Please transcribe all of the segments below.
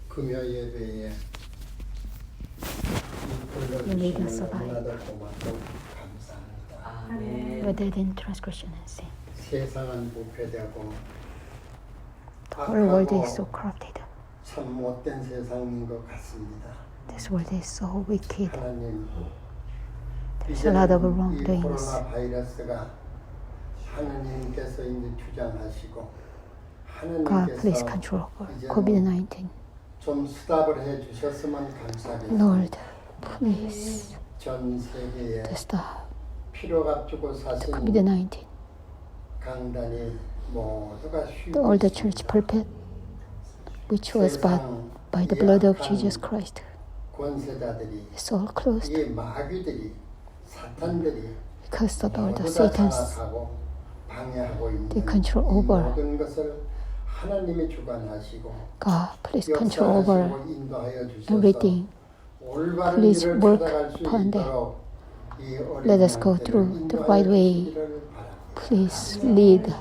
금요 예배에 불러주시는 너무나도 고맙고 감사합니다. 아멘. Rather than transgression and sin. 세상은 부패되고 The whole world is so 악하고 corrupted. 참 못된 세상인 것 같습니다. This world is so wicked. 하나님, There's a lot of 이제는 이 wrongdoings. 코로나 바이러스가 하나님께서 이제 주장하시고 God, please 하나님께서 control over 이제는 COVID-19. 좀 수답을 해주셨으면 감사하겠습니다. Lord, please 전 세계에 to stop 피로가 주고 the 사신 COVID-19. 강단이 모두가 The all the church pulpit, which was bought by the blood of Jesus Christ, 권세자들이 is all closed 이 마귀들이 사탄들이 because of all the 모두 다 Satan's. 장악하고 방해하고 있는 They control 이 over. 모든 것을 하나님이 주관하시고 God, please control over 역사하시고 인도하여 주셔서 everything. 올바른 Please 길을 work 찾아갈 수 upon them. 있도록 이 어린 Let us go 양들을 through the 인도하여 right way. 주시기를 바랍니다. Please lead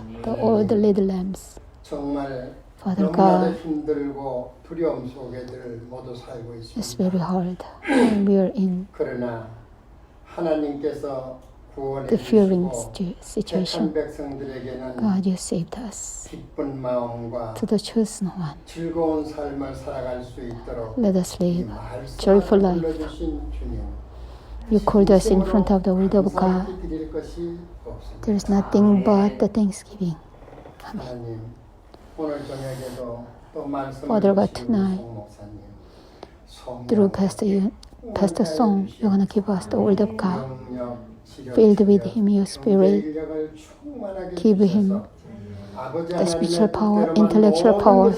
all the little lambs. 정말 Father 너무나도 God, 힘들고 두려움 속에들 모두 살고 it's 있습니다. very hard and we are in 그러나 하나님께서 구원해 the fearing 주시고 situation. 택한 백성들에게는 God, you saved us. 기쁜 마음과 To the chosen one, 즐거운 삶을 살아갈 수 있도록 let us 이 live 말씀을 joyful life. 불러주신 주님, You called us in front of the word of God. 감사를 드릴 것이 없습니다. There is nothing but the thanksgiving. 하나님, 오늘 저녁에도 또 말씀을 Father God, 주시고 tonight, 송 목사님, Through Pastor Song, you're going to give us the word of God. Filled with Him, your Spirit. Give Him the spiritual power, intellectual power.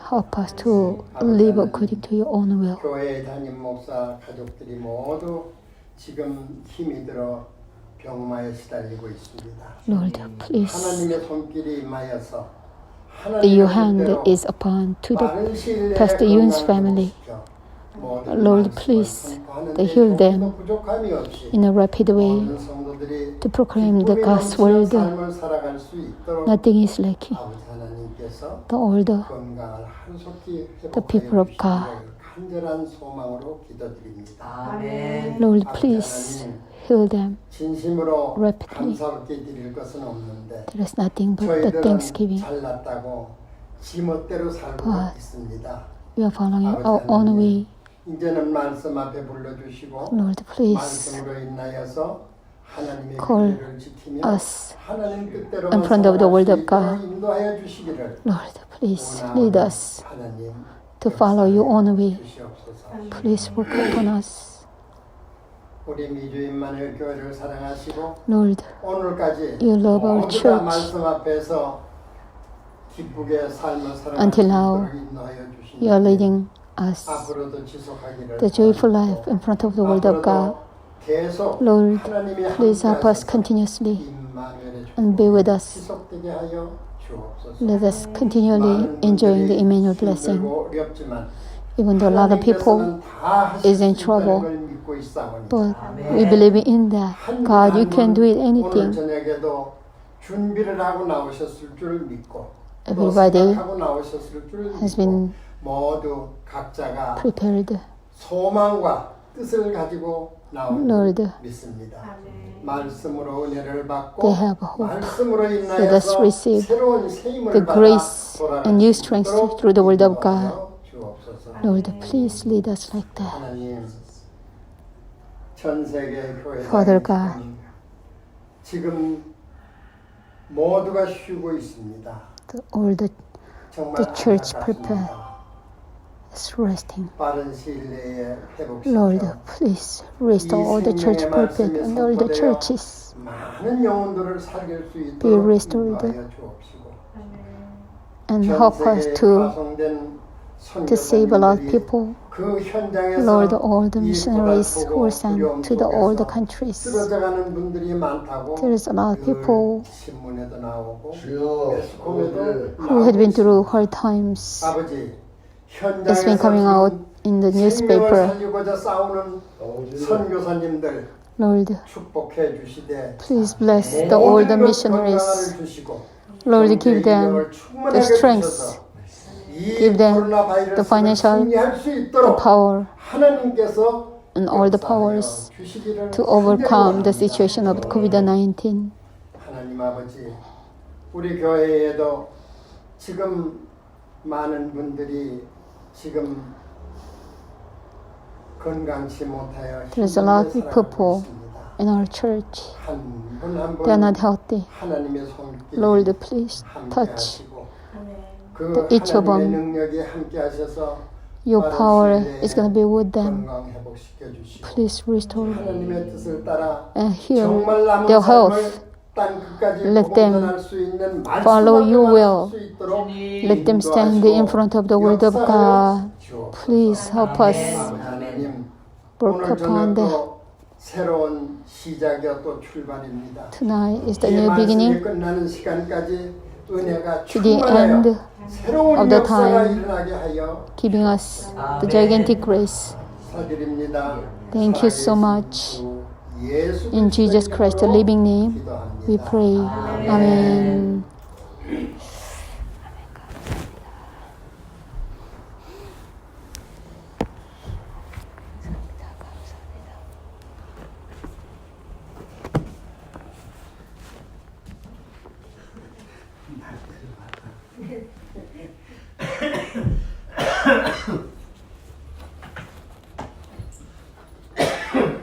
Help us to live according to your own will. 교회 담임 목사 가족들이 모두 지금 힘이 들어 병마에 시달리고 있습니다. Lord, please, 하나님의 손길이 임하여서 your hand is upon to the Pastor Yoon's family. Lord, please, heal them in a rapid way to proclaim the God's word. Nothing is lacking. The older, the people of God. 아멘. Lord, please heal them 진심으로 rapidly. 감사롭게 드릴 것은 없는데 There is nothing but the 저희들은 thanksgiving. 잘났다고 지멋대로 살고 But 있습니다. we are following our own way. 이제는 말씀 앞에 불러주시고 Lord, please 말씀으로 인하여서 하나님의 call 규례를 지키며 us 하나님 뜻대로 in front of the word of God. 인도하여 주시기를 Lord, please lead us 하나님 to follow your own way. 주시옵소서. Please work upon us. 우리 미주인만의 교회를 사랑하시고 Lord, 오늘까지 you love our 모두가 church. 말씀 앞에서 기쁘게 삶을 살아갈 수 Until now, 있도록 인도하여 주시니 you are leading us 앞으로도 지속하기를 the joyful life in front of the word of God. 계속 Lord, 하나님이 please help us 함께하셔서 continuously 임마누엘의 and be with us. 지속되게 하여 주옵소서. Let us continually enjoying the Emmanuel blessing. 힘들고 어렵지만 Even though a lot of people 하나님께서는 다 하실 is in 수 trouble, 있다는 걸 믿고 있사오니 but we believe in that. God, you can do it 오늘 anything. 저녁에도 준비를 하고 나오셨을 줄 믿고 또 Everybody 생각하고 나오셨을 줄 has 믿고 been 모두 각자가 prepared. 소망과 뜻을 가지고 나온 Lord, 줄 믿습니다. 말씀으로 은혜를 받고 they have hope. 말씀으로 Let us 인하여서 receive 새로운 새 힘을 the 받아 grace 돌아갈 and new 수 strength 있도록 through the word of 인도하여 God. 주옵소서. Lord, please lead us like that. 하나님, 전 세계 교회 Father God. 지금 모두가 쉬고 있습니다. All 정말 the church 안타깝습니다. is resting. 빠른 시일 내에 Lord, 회복시켜 please restore all the church pulpit and all the churches. 많은 영혼들을 살릴 수 Be 있도록 restored 인도하여 주옵시고 and 전 help us 세계에 to 파송된 save a lot of 선교사님들이 people. 그 현장에서 Lord, all the 이 missionaries 고달프고 who were sent 두려움 to all the 속에서 countries. 쓰러져가는 분들이 많다고 There is a lot of people 신문에도 나오고 주여, 매스컴에도 who had been 나오고 through 있습니다. hard times. 아버지, It's been coming out in the 생명을 newspaper. 살리고자 싸우는 선교사님들 Lord, 축복해 주시되 please bless the older missionaries. Lord, give them the strength Give them the financial, the power, and all the powers to overcome the situation of COVID-19. 하나님 아버지, 우리 교회에도 지금 많은 분들이 지금 건강치 못하여 There's a lot of people in our church. They are not healthy. 하나님의 손길 Lord, please touch each of them. Your power is going to be with them. Please restore and heal their health. Let them follow your will. Let them stand in front of the Word of God. Please help us work upon them. 새로운 시작이요 또 출발입니다. Tonight is the new beginning. 끝나는 시간까지 은혜가 To the end 새로운 of the 역사가 time, 일어나게 하여 giving us the gigantic grace. 사드립니다. Thank you so much. In Jesus Christ, the living name, we pray. Amen.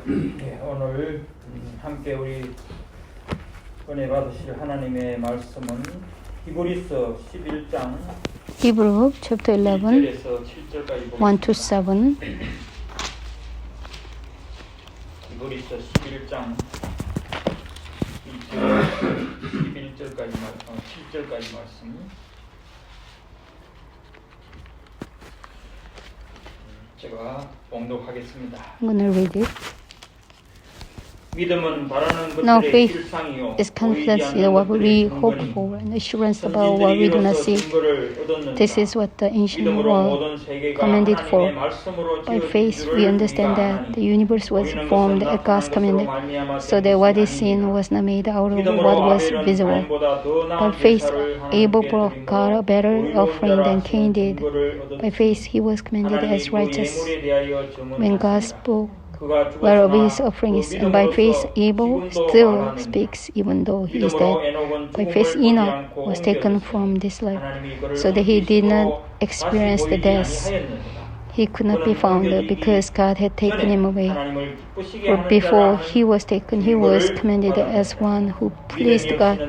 네, 오늘 함께 우리 은혜 받으실 하나님의 말씀은 히브리서 11장 Hebrew chapter 11, 1절에서 7절까지 1 to 7. 히브리서 11장 11절까지 7절까지 말씀. 제가 봉독하겠습니다. I'm going to read it. 믿음은 바라는 Now 것들의 faith 실상이요 is 보이지 confidence in 않는 what we 것들의 hope 근거니 for and assurance about what we do not see. This is what the ancient world commended for. By faith, we understand that the universe was formed at God's command, so that what is seen was not made out of what was visible. By faith, Abel brought God a better offering than Cain did. By faith, he was commended as righteous when God spoke whereof his offering is, and by faith Abel still speaks even though he is dead. By faith Enoch was taken from this life, so that he did not experience the death. He could not be found because God had taken him away. For before he was taken, he was commended as one who pleased God.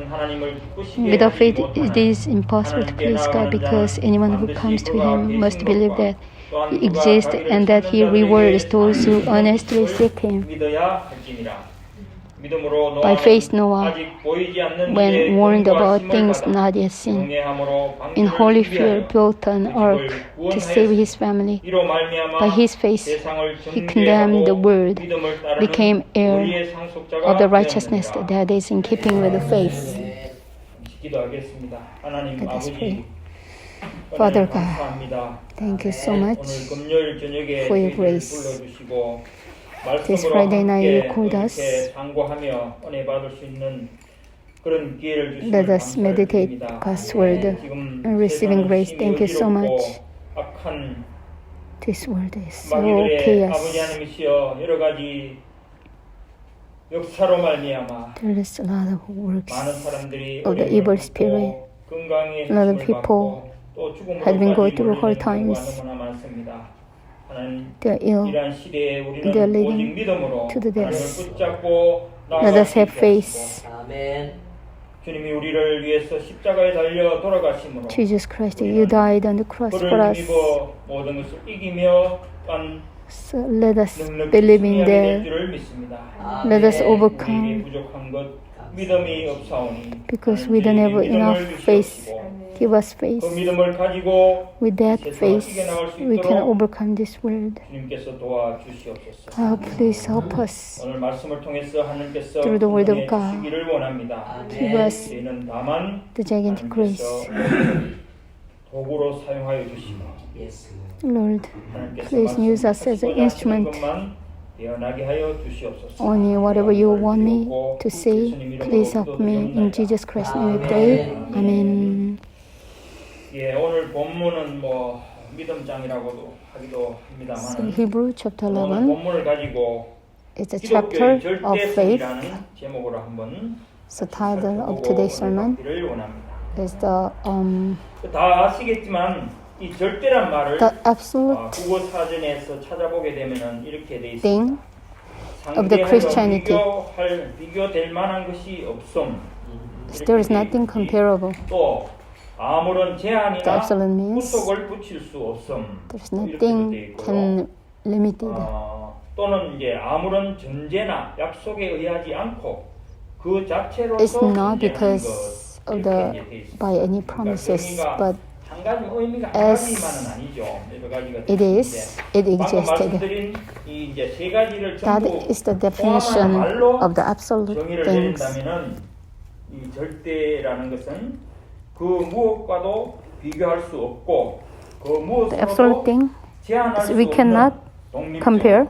Without faith, it is impossible to please God, because anyone who comes to him must believe that he exists and that he rewards those who honestly seek him. By faith, Noah, when warned about things not yet seen, in holy fear built an ark to save his family. By his faith, he condemned the world, became heir of the righteousness that is in keeping with the faith. Let us pray. Father God, thank you so much for your grace. This Friday night you called us. Let us meditate God's word and receiving grace. Thank you so much. This world is so chaos. There is a lot of works of the evil spirit. A lot of people have been going through hard times. They are ill. They are leading to the death. Let us have faith. Jesus Christ, you died on the cross for us. So let us believe in that. Let us overcome. Because we don't have enough faith. Give us faith. With that faith, we can overcome this world. Oh, please help us through the word of God. Give us the gigantic grace. Lord, please use us as an instrument. Only whatever you want me to say, please help me. In Jesus Christ's name we pray. Amen. 예, 오늘 본문은 뭐 믿음장이라고도 하기도 So 합니다만 Hebrew chapter 오늘 11 본문을 가지고 is a chapter 기독교의 of faith. 절대성이라는 제목으로 한번 So title of 살펴보고 today's sermon 은혜받기를 원합니다. is the 다 아시겠지만 이 절대란 말을 absolute 국어 사전에서 찾아보게 되면은 이렇게 돼 thing 있습니다. of the Christianity. 비교될 만한 것이 없음. There is nothing comparable. 또 아무런 The 제한이나 absolute means 구속을 붙일 수 없음. there's 이렇게 돼 nothing 있고요. can limit it. 또는 이제 아무런 전제나 약속에 의하지 않고 그 It's 자체로서 존재하는 not because 것 of 이렇게 the 이제 돼 있습니다. by any 그러니까 promises, 의미가 but 한 가지 의미가 한 as 가지만은 아니죠. 여러 가지가 it is, it 방금 existed. 말씀드린 이 이제 세 가지를 That 전부 is the 포함한 definition 말로 of the absolute 정의를 things. 내린다면은 이 절대라는 것은 그 무엇과도 비교할 수 없고 그 The absolute 무엇으로도 thing 제한할 is 수 we 없는 cannot 독립적 compare,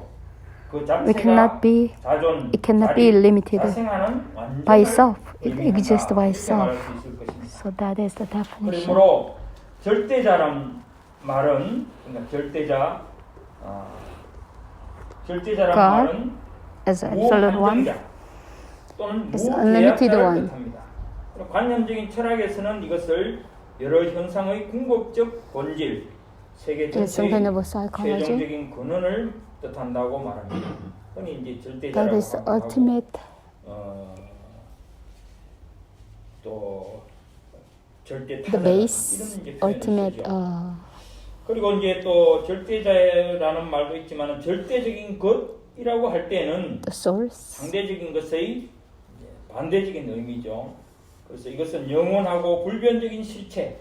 그 we cannot 자체가 be, 자존, it cannot be 자립, limited 자생하는 완전을 by itself. It 의미한다. exists by 이렇게 말할 itself. 수 있을 것입니다. So that is the definition. 그러므로 절대자란 말은 그러니까 절대자란 God 말은 As an absolute one, 무한정자 또는 is unlimited 무제약자를 one. 뜻합니다. 그리고 관념적인 철학에서는 이것을 여러 현상의 궁극적 본질, 세계 in some 전체의 kind of a psychology, 최종적인 근원을 뜻한다고 말합니다. 흔히 이제 that 절대자라고 is 하고 ultimate, 또 절대 the 타자 이런 base, 이제 표현을 ultimate, 쓰죠. 그리고 이제 또 절대자라는 말도 있지만 절대적인 것이라고 할 때는 the source, 상대적인 것의 반대적인 의미죠. 그래서 이것은 영원하고 불변적인 실체,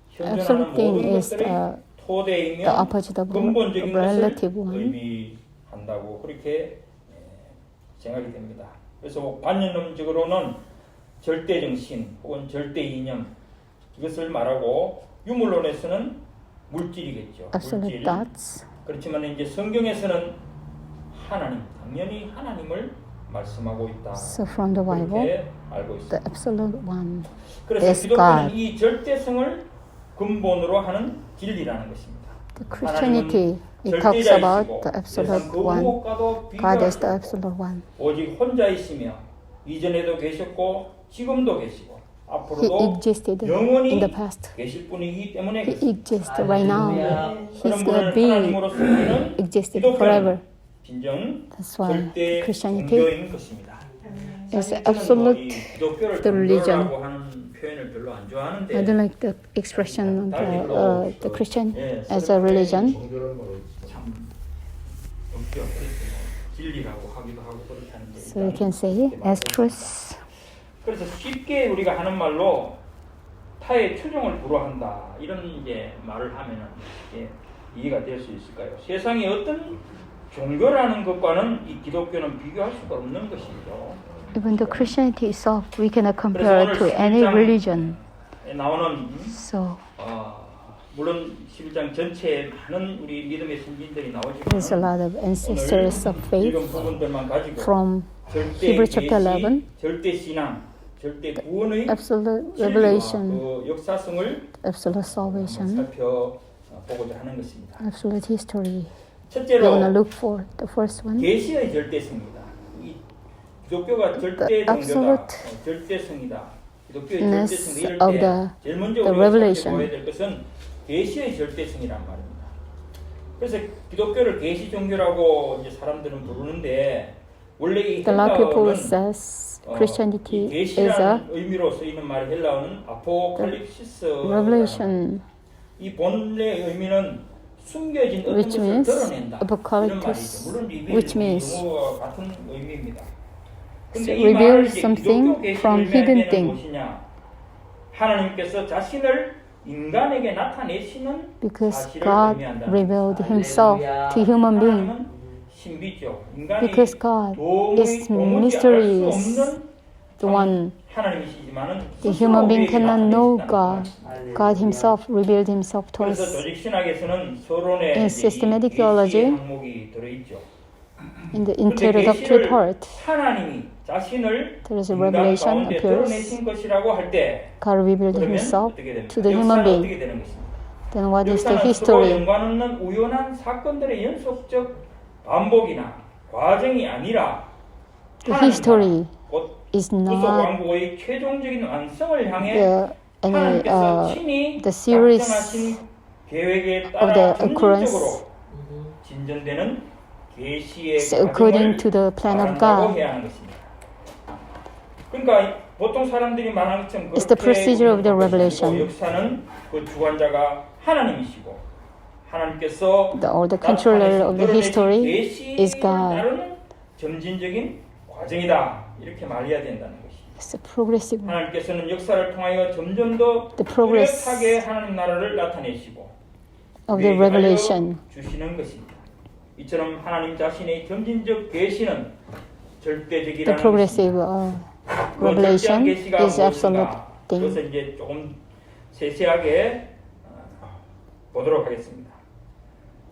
현존하는 absolute thing 모든 is 것들의 the 토대이며 opposite of 근본적인 것을 relative one. 의미한다고 그렇게 생각이 됩니다. 그래서 관념론적으로는 절대정신 혹은 절대이념 이것을 말하고 유물론에서는 물질이겠죠. absolute 물질. thoughts. 그렇지만 이제 성경에서는 하나님, 당연히 하나님을 말씀하고 있다. So from the Bible, 그렇게 알고 있습니다. the absolute one 그래서 is 기독교는 God. 이 절대성을 근본으로 하는 진리라는 것입니다. The Christianity, it talks about the absolute one. God is the absolute one. 오직 혼자이시며 이전에도 계셨고 지금도 계시고 He 앞으로도 existed 영원히 in the past. 계실 분이기 때문에 He 그렇습니다. exists right now. 그런 He's 분을 gonna be 하나님으로 섬기는 existed 기독교는 forever. 진정 That's why 절대 Christianity 종교인 것입니다. is 사실 저는 absolute 이 기독교를 the religion. 종교라고 하는 표현을 별로 안 좋아하는데 I don't like the expression of the Christian 예, as a religion. 참 없죠. 진리라고 하기도 하고 그렇다는데 So you can say as truth. 그래서 쉽게 우리가 하는 말로 타의 추종을 불허한다 이런 이제 말을 하면은 이해가 될 수 있을까요? 세상의 어떤 종교라는 것과는 이 기독교는 비교할 수가 없는 것이죠. Even the Christianity itself, we cannot compare to any religion. 나오는 So 물론 11장 전체에 많은 우리 믿음의 선진들이 there's a 나오지만 lot of ancestors of 읽은 faith 부분들만 가지고 from 절대 Hebrew chapter 계시, 11, 절대 신앙, 절대 구원의 absolute 진리와 revelation, 그 역사성을 absolute salvation, 살펴보고자 하는 것입니다. absolute history. We're 첫째로 gonna look for the first one. 계시의 절대성입니다. 이 기독교가 절대 종교다, absolute 절대성이다. 기독교의 ness 절대성 이럴 of 때 the 제일 먼저 the 우리가 revelation. 살펴보아야 될 것은 계시의 절대성이란 말입니다. 그래서 기독교를 계시 종교라고 이제 사람들은 부르는데 원래 이 A lot of people 헬라어는 says Christianity 이 is a 계시라는 의미로 쓰이는 말 헬라어는 아포칼립시스 revelation, 이 본래 의미는 숨겨진 어떤 which 것을 means 드러낸다 이런 apocalypse, 말이죠. 물론 which 리빌 means 용어와 같은 의미입니다. to 근데 이 reveal 말을 이제 something 기독교 계시를 from 의미할 hidden 때는 thing. 무엇이냐? 하나님께서 자신을 인간에게 나타내시는 Because 사실을 God 의미한다는 revealed Himself to human being. 하나님은 신비죠. 인간이 Because God is 도무지 알수 mysterious, 없는 the one 하나님이시지만은 the human being 우리에게 cannot know 나타내신다는 God. 말씀. God Himself revealed Himself to 그래서 us. 조직 신학에서는 서론에 In 이제 이 systematic 계시의 theology, 항목이 들어있죠. In the 근데 introductory 계시를 part, 하나님이 자신을 there is a 인간 revelation 가운데 appears. 드러내신 것이라고 할 때 God revealed 그러면 himself 어떻게 됩니까? to the human 역사는 being. 어떻게 되는 것입니까? Then what is the 역사는 서로 history? 연관없는 우연한 사건들의 연속적 반복이나 과정이 아니라 The 하나님 history 나라, 곧 is 구속 not 왕국의 최종적인 완성을 향해 any 하나님께서 친히 the series 작정하신 계획에 of 따라 the 점진적으로 occurrence 진전되는 계시의 according to the plan of 말한다고 God. 해야 하는 것입니다. 그러니까 보통 사람들이 말하는 것처럼 It's the 그렇게 procedure of the 우리는 revelation. 것이 아니고 역사는 그 주관자가 하나님이시고 하나님께서 All the controller of the history is 계시를 God. 따르는 점진적인 과정이다 이렇게 말해야 된다는 것이. It's a progressive. 하나님께서는 역사를 통하여 점점 더 The progress 뚜렷하게 하나님 나라를 나타내시고 of the 우리에게 revelation. 알려주시는 것입니다. 이처럼 하나님 자신의 점진적 계시는 절대적이라는 The progressive 것입니다. revelation 그 절대한 계시가 is absolute 무엇인가? thing. 그것을 이제 조금 세세하게 보도록 하겠습니다.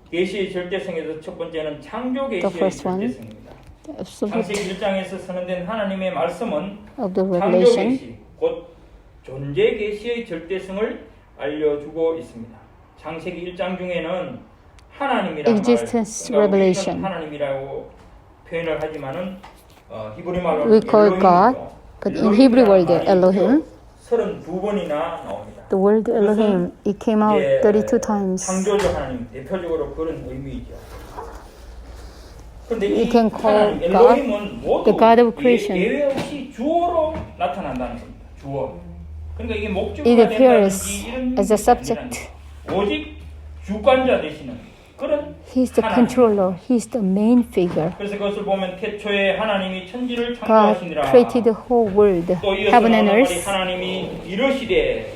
계시의 절대성에서 첫 번째는 창조 The 계시의 first one, 절대성입니다. the absolute 창세기 1장에서 선언된 하나님의 말씀은 of the 창조 revelation. 계시, 곧 존재 계시의 절대성을 알려주고 있습니다. 창세기 1장 중에는 하나님이라는 Existence 말, 그러니까 revelation. 우리는 하나님이라고 표현을 하지만은 히브리 말로 We call God, but in Hebrew word Elohim, 32번이나 나옵니다. the word Elohim, it came out 예, 32 times. 창조주 하나님 대표적으로 그런 의미이죠. 그런데 You 이 can call 하나님 God 엘로힘은 모두 the God of creation. 예외 없이 주어로 나타난다는 겁니다. 주어. 그러니까 이게 목적어가 It appears 된다든지 이런 as a 것이 subject. 아니라는 거예요. 오직 주관자 되시는 그런 He's the 하나님. controller. He's the main figure. 그래서 그것을 보면 태초에 하나님이 천지를 God 창조하시니라. created the whole world, 또 이어서 heaven and 나오는 말이 earth. 하나님이 이르시되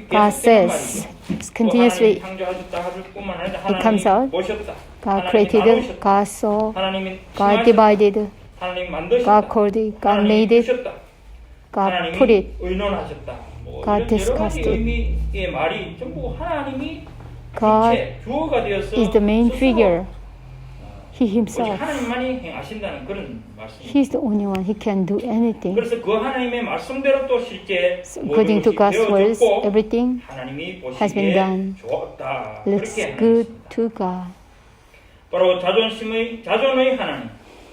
God says, continuously, it comes out. God created, God saw, God divided, God called it, God made it, God put it, 의논하셨다. God discussed it. 의미의 말이 전부 하나님이 God 주체, 주어가 되어서 is the main 스스로 figure. He 오직 himself. 하나님만이 행하신다는 그런 말씀입니다. He's the only one. He can do anything. 그래서 그 하나님의 말씀대로 또 실제 According to God's words, everything 하나님이 has been 보시기에 done. 좋았다. looks 그렇게 good 하나님. to God. 바로 자존의 하나님, God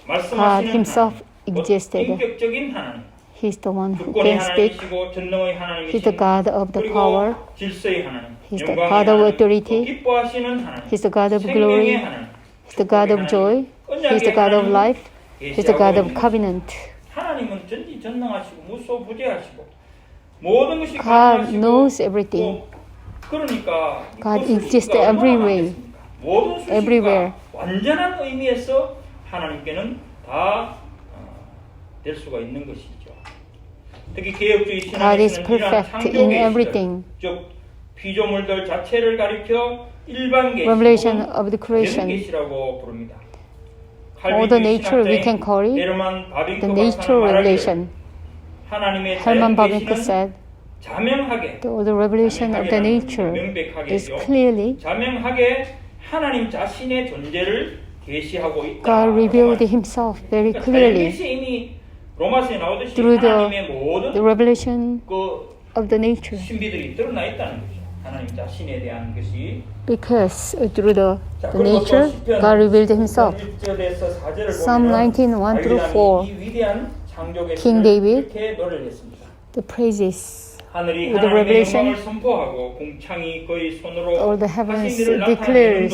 말씀하시는 himself 하나님, 곧 existed. 인격적인 하나님, He's the one who 주권의 can speak. 하나님이시고 전능의 He's 하나님이시고 the God of the 그리고 power. 질서의 하나님, He's the 영광의 God of 하나님, authority. 또 기뻐하시는 하나님, He's the God of 생명의 glory. 하나님, He's the God of joy. He's the God of life. He's the God of covenant. 하나님은 전지전능하시고 무소부재하시고 모든 것이 God 가능하시고 knows everything. 또 그러니까 God 그 exists 수식어가 얼마나 everywhere. 많겠습니까? 모든 수식어가 Everywhere. 완전한 의미에서 하나님께는 다 될 수가 있는 것이죠. 특히 개혁주의 God is 신학에서는 이러한 perfect 창조 in 계시들, everything. 즉 피조물들 자체를 가리켜 일반 계시, Revelation of the 개별 creation. 계시라고 부릅니다. All the nature we can call it the nature revelation. 하나님의 Herman 자연 Bavinck 계시는 said, 자명하게 the revelation of the nature is clearly 자명하게 하나님 자신의 존재를 계시하고 있다. God revealed himself very clearly 이미 로마서에 나오듯이 through 하나님의 모든 the revelation 그 of the nature. 신비들이 드러나 있다는 거죠. 하나님 자신에 대한 것이. Because through the 자, 그리고 또 nature, 시편 God revealed himself. 1절에서 4절을 Psalm 보면 19, 1 through 4. 이 위대한 창조의 King David, 이렇게 노래를 했습니다. the praises, 하늘이 with the 하나님의 revelation, 영광을 선포하고 공창이 그의 손으로 all the heavens 하신 일을 declares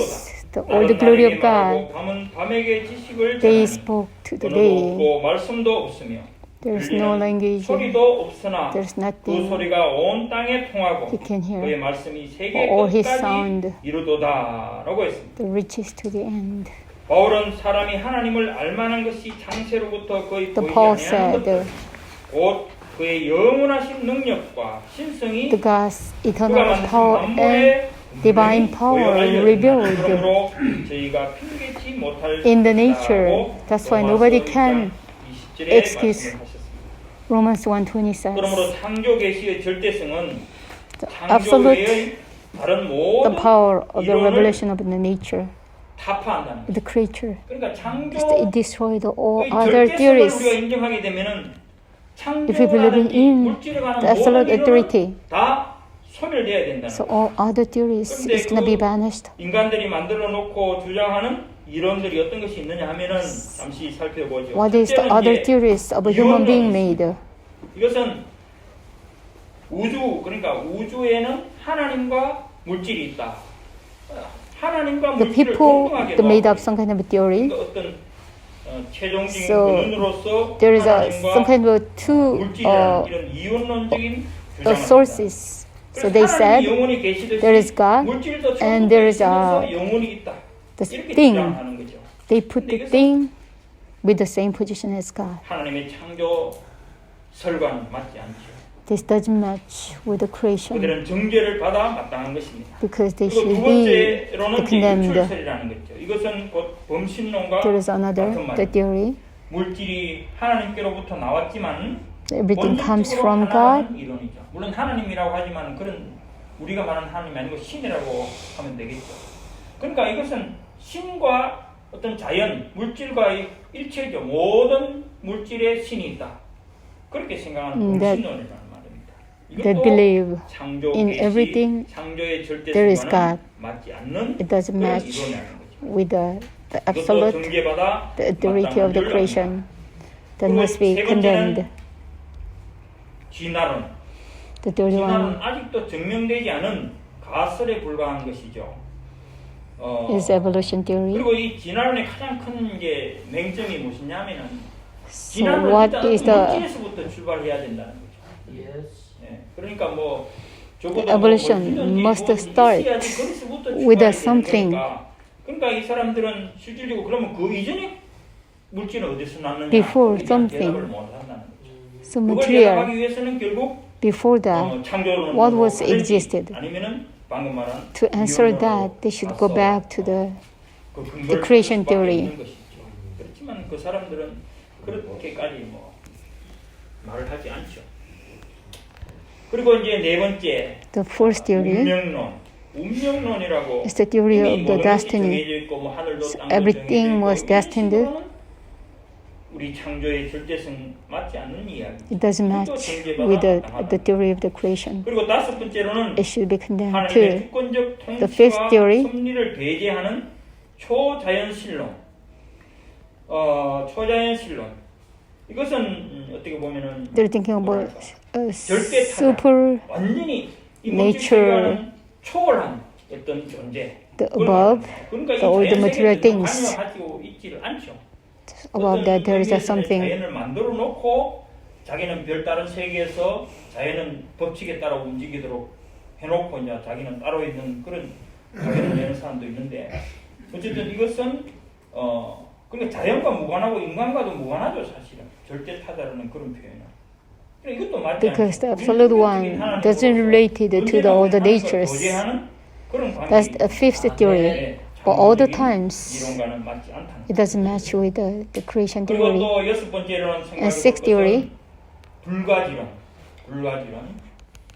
나타내는도다. all the glory of 낮은 God. 밤에게 말하고 밤은 밤에게 지식을 They 전하니 spoke to the 언어도 day. 없고 말씀도 없으며 There is no 들리는 language. 소리도 없으나 There's 그 nothing 소리가 온 땅에 통하고 he can 그의 hear. 말씀이 세계 All his 끝까지 sound. 이루도다라고 했습니다. The riches to the end. 바울은 사람이 하나님을 알만한 것이 창세로부터 거의 The 보이지 Paul 아니하는 said, 것들 곧 그의 영원하신 능력과 신성이 the God's 그가 eternal 만드신 power and 만물의 divine 분명히 power 보여 알려진다. revealed 그러므로 저희가 핑계치 못할 in the nature. 것이라고 That's why 로마서 nobody 1장 can 20절에 excuse. 말씀을 하셨습니다. Romans 1:20 그러므로 says, 창조 계시의 절대성은 absolute 창조의 다른 the 모든 power of the 이론을 revelation of the nature 타파한다는 거죠. the creature. 그러니까 It destroyed all 창조의 other 절대성을 theories. 우리가 인정하게 되면은 If we believe in 물질에 관한 the absolute 모든 authority, 이론은 다 소멸돼야 된다는 so 거죠. all other theories is going to be banished. 인간들이 만들어 놓고 주장하는 이론들이 어떤 것이 있느냐 하면은 잠시 살펴보죠. What is the 첫째는 other 이제 theories of a human being made? 이것은 우주, 그러니까 우주에는 하나님과 물질이 있다. 하나님과 The 물질을 people 동등하게 that made 놓고 up some kind of a theory. 그러니까 어떤 최종적인 So, 근원으로서 There is 하나님과 some kind of two 물질이라는 이런 이원론적인 the 주장을 sources. So they said 영혼이 계시듯이 there is God 물질도 and there is 영혼이 있다. the 이렇게 thing. 주장하는 거죠. They put the thing with the same position as God. 하나님의 창조 설과는 맞지 않죠. This doesn't match with the creation 그들은 정죄를 받아 마땅한 것입니다. because they 그리고 두 should be 번째로는 condemned. 유출설이라는 거죠. 이것은 곧 범신론과 There is another 같은 the 말입니다. theory. 물질이 하나님께로부터 나왔지만 Everything comes 본질적으로 from 하나는 God. 이론이죠. 물론 하나님이라고 하지만 그런 우리가 말하는 하나님이 아니고 신이라고 하면 되겠죠. 그러니까 이것은 신과 어떤 자연, 물질과의 일체죠. 모든 물질에 신이 있다. 그렇게 생각하는 that 범신론이라는 말입니다. They 이것도 believe 창조 in 계시, everything 창조의 there is 절대성과는 God. 맞지 않는 It doesn't 그런 match 이론이라는 거죠. with the 이것도 absolute 정죄받아 the authority of the 마땅한 creation that 그리고 must be 세 condemned. 번째는 진화론. The third one 진화는 아직도 증명되지 않은 가설에 불과한 것이죠. is evolution theory. 그리고 이 진화론의 가장 큰 이제 맹점이 무엇이냐면은 So 진화론은 what 일단 is the 물질에서부터 출발해야 된다는 거죠. Yes. 예, 그러니까 뭐 적어도 evolution 뭐 뭐든지 must 뭐 start 있어야지 거기서부터 with 출발해야 something. 되는 거니까. 그러니까 이 사람들은 실질적으로 그러면 그 이전에 물질은 어디서 났느냐? Before 거기에 대한 something. 대답을 못 한다는 거죠. So 그걸 material 대답하기 위해서는 결국 before that, 창조론으로 what was 가든지 existed? 아니면은 방금 말한 to answer 이론으로 that, they should go 가서 back to the 그 근거를 the creation 찾을 수밖에 theory. 없는 것이죠. 그렇지만 그 사람들은 그렇게까지 뭐 말을 하지 않죠. 그리고 이제 네 번째 the first theory 운명론. 운명론이라고 is the theory 이미 of the 모든 것이 destiny. 정해져 있고 뭐 하늘도 땅도 Everything 정해져 있고 was 이런 destined. 식으로는 우리 창조의 절대성 맞지 않는 이야기. It doesn't match with the theory of the creation. 그리고 다섯 번째로는 It should be condemned 하나님의 too. 주권적 The fifth 통치와 theory 섭리를 배제하는 초자연신론. 초자연신론. 이것은 어떻게 보면은 They're thinking about 절대 타자. super 완전히 이 nature. 물질세계와는 초월한 어떤 존재. the 그걸 above, 말합니다. 그러니까 이 the all the 자연 material 세계에 things. 관여하고 있지를 않죠. Above that there is 어떤 something. 자연을 만들어 놓고 자기는 별다른 세계에서 자연은 법칙에 따라 움직이도록 해놓고 이제 자기는 따로 있는 그런 자연을 내는 사람도 있는데 어쨌든 이것은 그러니까 자연과 무관하고 인간과도 무관하죠 사실은 절대 타자라는 그런 표현은. 그러니까 이것도 맞지 Because the 않죠. absolute one doesn't relate to the all the natures. That's the fifth theory. But all the times 이론과는 맞지 않다는 it doesn't match with the creation 그리고 theory. 또 여섯 번째로는 And sixth 생각해볼 theory, 것은 불가지론.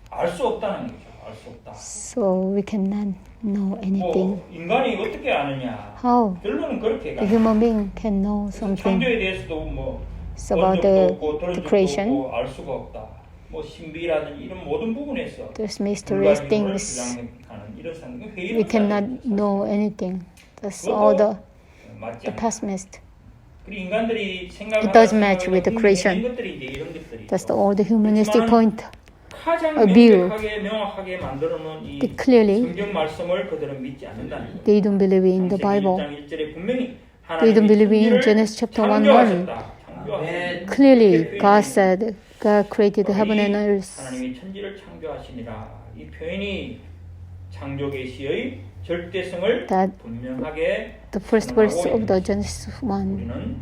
알 수 없다는 거죠. 알 수 없다. so we cannot know anything. 뭐 인간이 어떻게 아느냐? How 결론은 그렇게 the 가. human being can know something. 창조에 대해서도 뭐 It's about the 들은 적도 creation. 없고 알 수가 없다. 뭐 신비라든지 이런 모든 부분에서 There's mysterious 불가지론을 things. 주장하는 이런 사람들 We cannot know anything. That's all the 맞지 않다. pessimist. 그리고 인간들이 생각하는 It does match with the creation. 것들이 이제 이런 것들이 That's all the humanistic point. 가장 a view. 명확하게 만들어 놓은 이 Clearly, 성경 말씀을 그들은 믿지 않는다는 거예요. they don't believe in the Bible. 1장 1절에 분명히 They don't believe in 천지를 Genesis chapter 1:1. 창조하셨다. Amen. Clearly, God said, God created heaven and earth. 하나님이 천지를 창조하시니라. 이 표현이 창조 계시의 절대성을 That 분명하게 the first verse of the Genesis 1, 우리는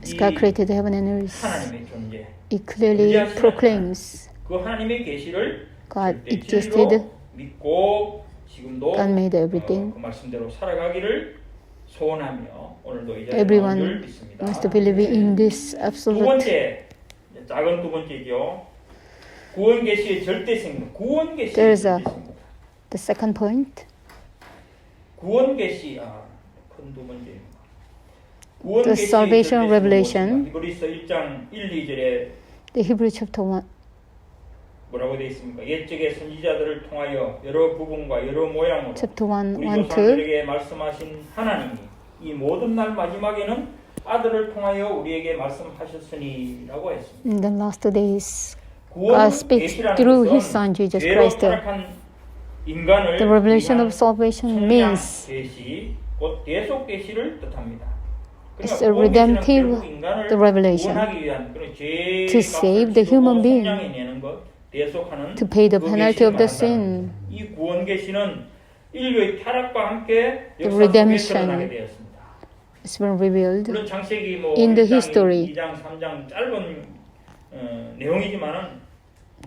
이 God created heaven and earth. 하나님의 존재, It clearly proclaims 그 하나님의 계시를 God 절대 existed, 진리로 믿고 지금도 God made everything. 그 말씀대로 살아가기를 소원하며 오늘도 이 자리에 나온 줄 Everyone 믿습니다. must believe in this 두 absolute. 번째, 작은 두 번째죠. 구원 계시의 절대성입니다. 구원 계시의 There is a- 절대성입니다. The second point, 구원 계시, 큰 두 번째입니다. The salvation revelation. 히브리서 1장 1, 2절에 The Hebrew chapter 1. 뭐라고 되어 있습니까? 옛적의 선지자들을 통하여 여러 부분과 여러 모양으로 Chapter 1, 우리 1, 2. 조상들에게 말씀하신 하나님이 이 모든 날 마지막에는 아들을 통하여 우리에게 말씀하셨으니라고 했습니다. In the last days, 구원 God speaks 계시라는 through 것은 His Son Jesus 죄로 Christ. 타락한 인간을 The revelation 위한 of salvation 성량 means 계시, 곧 계속 계시를 뜻합니다. it's 그러니까 a 구원 계시는 redemptive 결국 인간을 the revelation 구원하기 위한 그런 죄 to save the human being, 성량해내는 것, 대속하는 to pay the 그 penalty of the 계시를 말한다는 sin. 이 구원 계시는 인류의 타락과 함께 The 역사 속에 redemption 드러나게 되었습니다. It's been revealed 물론 창세기 뭐 in the 1장, history. 2장, 3장 짧은 내용이지만은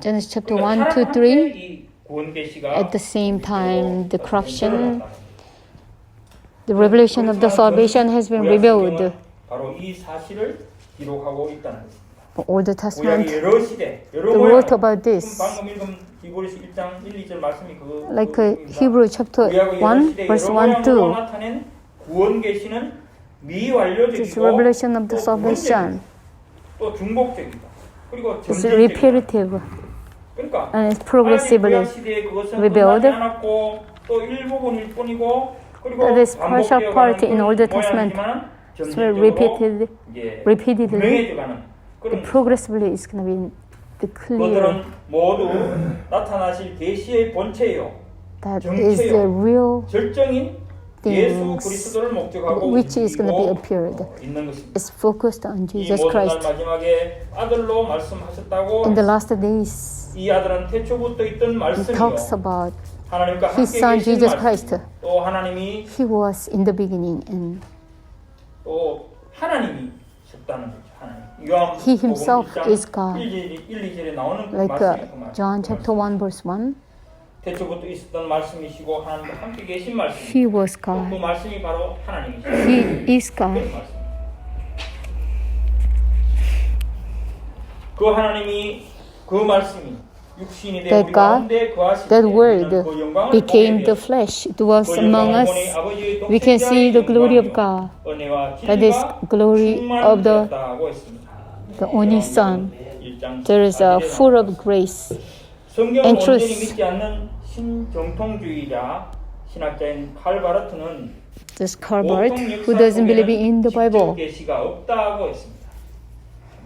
Genesis chapter 그러니까 1 to 타락과 3. 함께 이 구원 계시가 At the same time, the corruption, 드러났다는 the revelation of the salvation has been revealed. 바로 이 사실을 기록하고 있다는 것입니다. Old 구약의 Testament 여러 시대, 여러 they 모양. wrote about this. 방금 읽은 히브리서 1장 1, 2절 말씀이 Like 그입니다. Hebrew chapter 구약의 여러 1 시대, verse 여러 1 to 모양으로 나타낸 구원 계시는 미완료적이고 this revelation of the 또 salvation 부분적이고 또 중복적이다. 그리고 is 점진적이다. repetitive 그러니까 and it's progressively 구약 시대에 그것은 revealed. 끝나지 않았고 또 일부분일 뿐이고 그리고 That is partial part in Old Testament. It's very repeatedly 분명해져가는 그런 progressively is going to be the clear 그들은 모두 나타나실 계시의 본체요 that is the real 절정인 예수 things 그리스도를 목적하고 which is going to be 움직이고, appeared. 있는 것입니다. It's focused on 이 Jesus 모든 날 Christ. 마지막에 아들로 말씀하셨다고 In the last days, 이 아들은 태초부터 있던 he 말씀이요 talks about 하나님과 his 함께 son 계신 Jesus 말씀 Christ. 또 하나님이 He was in the beginning and 또 하나님이셨다는 거죠. 하나님. He himself is God. 1, 2절에 나오는 그 like 말씀이 그 말씀. John chapter 1 verse 1, 태초부터 있었던 말씀이시고 하나님과 함께 계신 말씀. He was 그 God. 말씀이 바로 하나님이시죠. He is God. 그런 말씀. 그 하나님이 그 말씀이 육신이 되어 That 우리 God, 가운데 거하실 때 that 우리는 word 그 영광을 became 보게 the 되었습니다. flesh, dwells 그 among 영광을 us. 보니 아버지의 We can see the glory of 동생자의 God. 은혜와 That is 진리가 glory of the 충만되었다고 했습니다. only Son. 1장 There is a 4절에 full of grace. 성경을 and 온전히 truth. 믿지 않는 신정통주의자 신학자인 칼 바르트는 This Karl Barth, who doesn't believe in the Bible, 계시가 없다고 했습니다.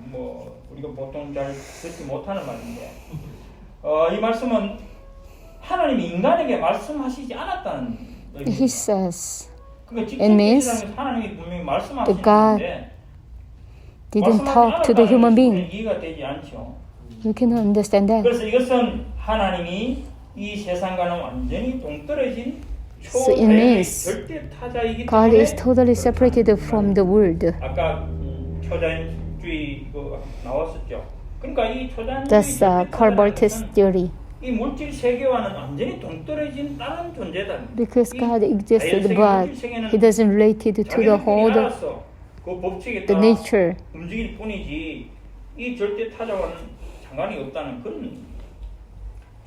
뭐 우리가 보통 잘 듣지 못하는 말인데, 이 말씀은 하나님이 인간에게 말씀하시지 않았다는 he 의미입니다. says 그러니까 직접 it means 계시라는 것은 하나님이 분명히 that God 말씀하시는데 didn't talk to the human being. 이해가 되지 않죠. You cannot understand that. 그래서 이것은 하나님이 이 세상과는 완전히 동떨어진 So it 초자연의 means 절대 타자이기 God 때문에 is totally separated from the world. 아까 초자연주의 이거 나왔었죠. 그러니까 이 초자연주의 That's Karl Barth's theory. 이 물질 세계와는 완전히 동떨어진 다른 존재다. Because God existed, 자연세계, but 물질 세계는 He doesn't relate to the whole 알았어. 그 법칙에 the 따라 nature. 움직일 뿐이지 이 절대 타자와는 상관이 없다는 그런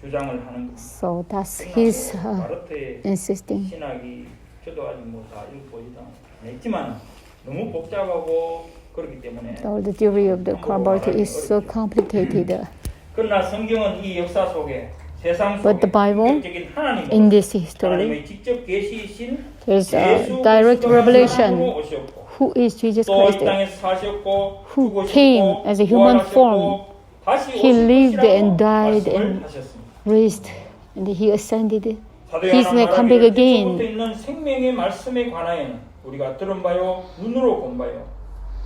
주장을 하는 거. So that's his 바르트의 insisting. 신학이 저도 아직 뭐 다 읽어보지도 않았지만 너무 복잡하고 그렇기 때문에. So the theory of the Karl Barth is so complicated. 그러나 성경은 이 역사 속에 세상 But 속에 the Bible, 본격적인 하나님 in this history, 하나님의 직접 계시신 there's 예수 a direct 그리스도가 revelation 사람으로 오셨고 who is Jesus 또 이 Christ. 땅에 사셨고 who 죽으셨고 came as a human 부활하셨고, form. 다시 He 오실 lived 것이라고 and died 말씀을 and 하셨습니다. Raised and he ascended. 사도 He's 요한은 gonna come back 말하기를 again. 태초부터 있는 생명의 말씀에 관하여는 우리가 들은 바요 눈으로 본 바요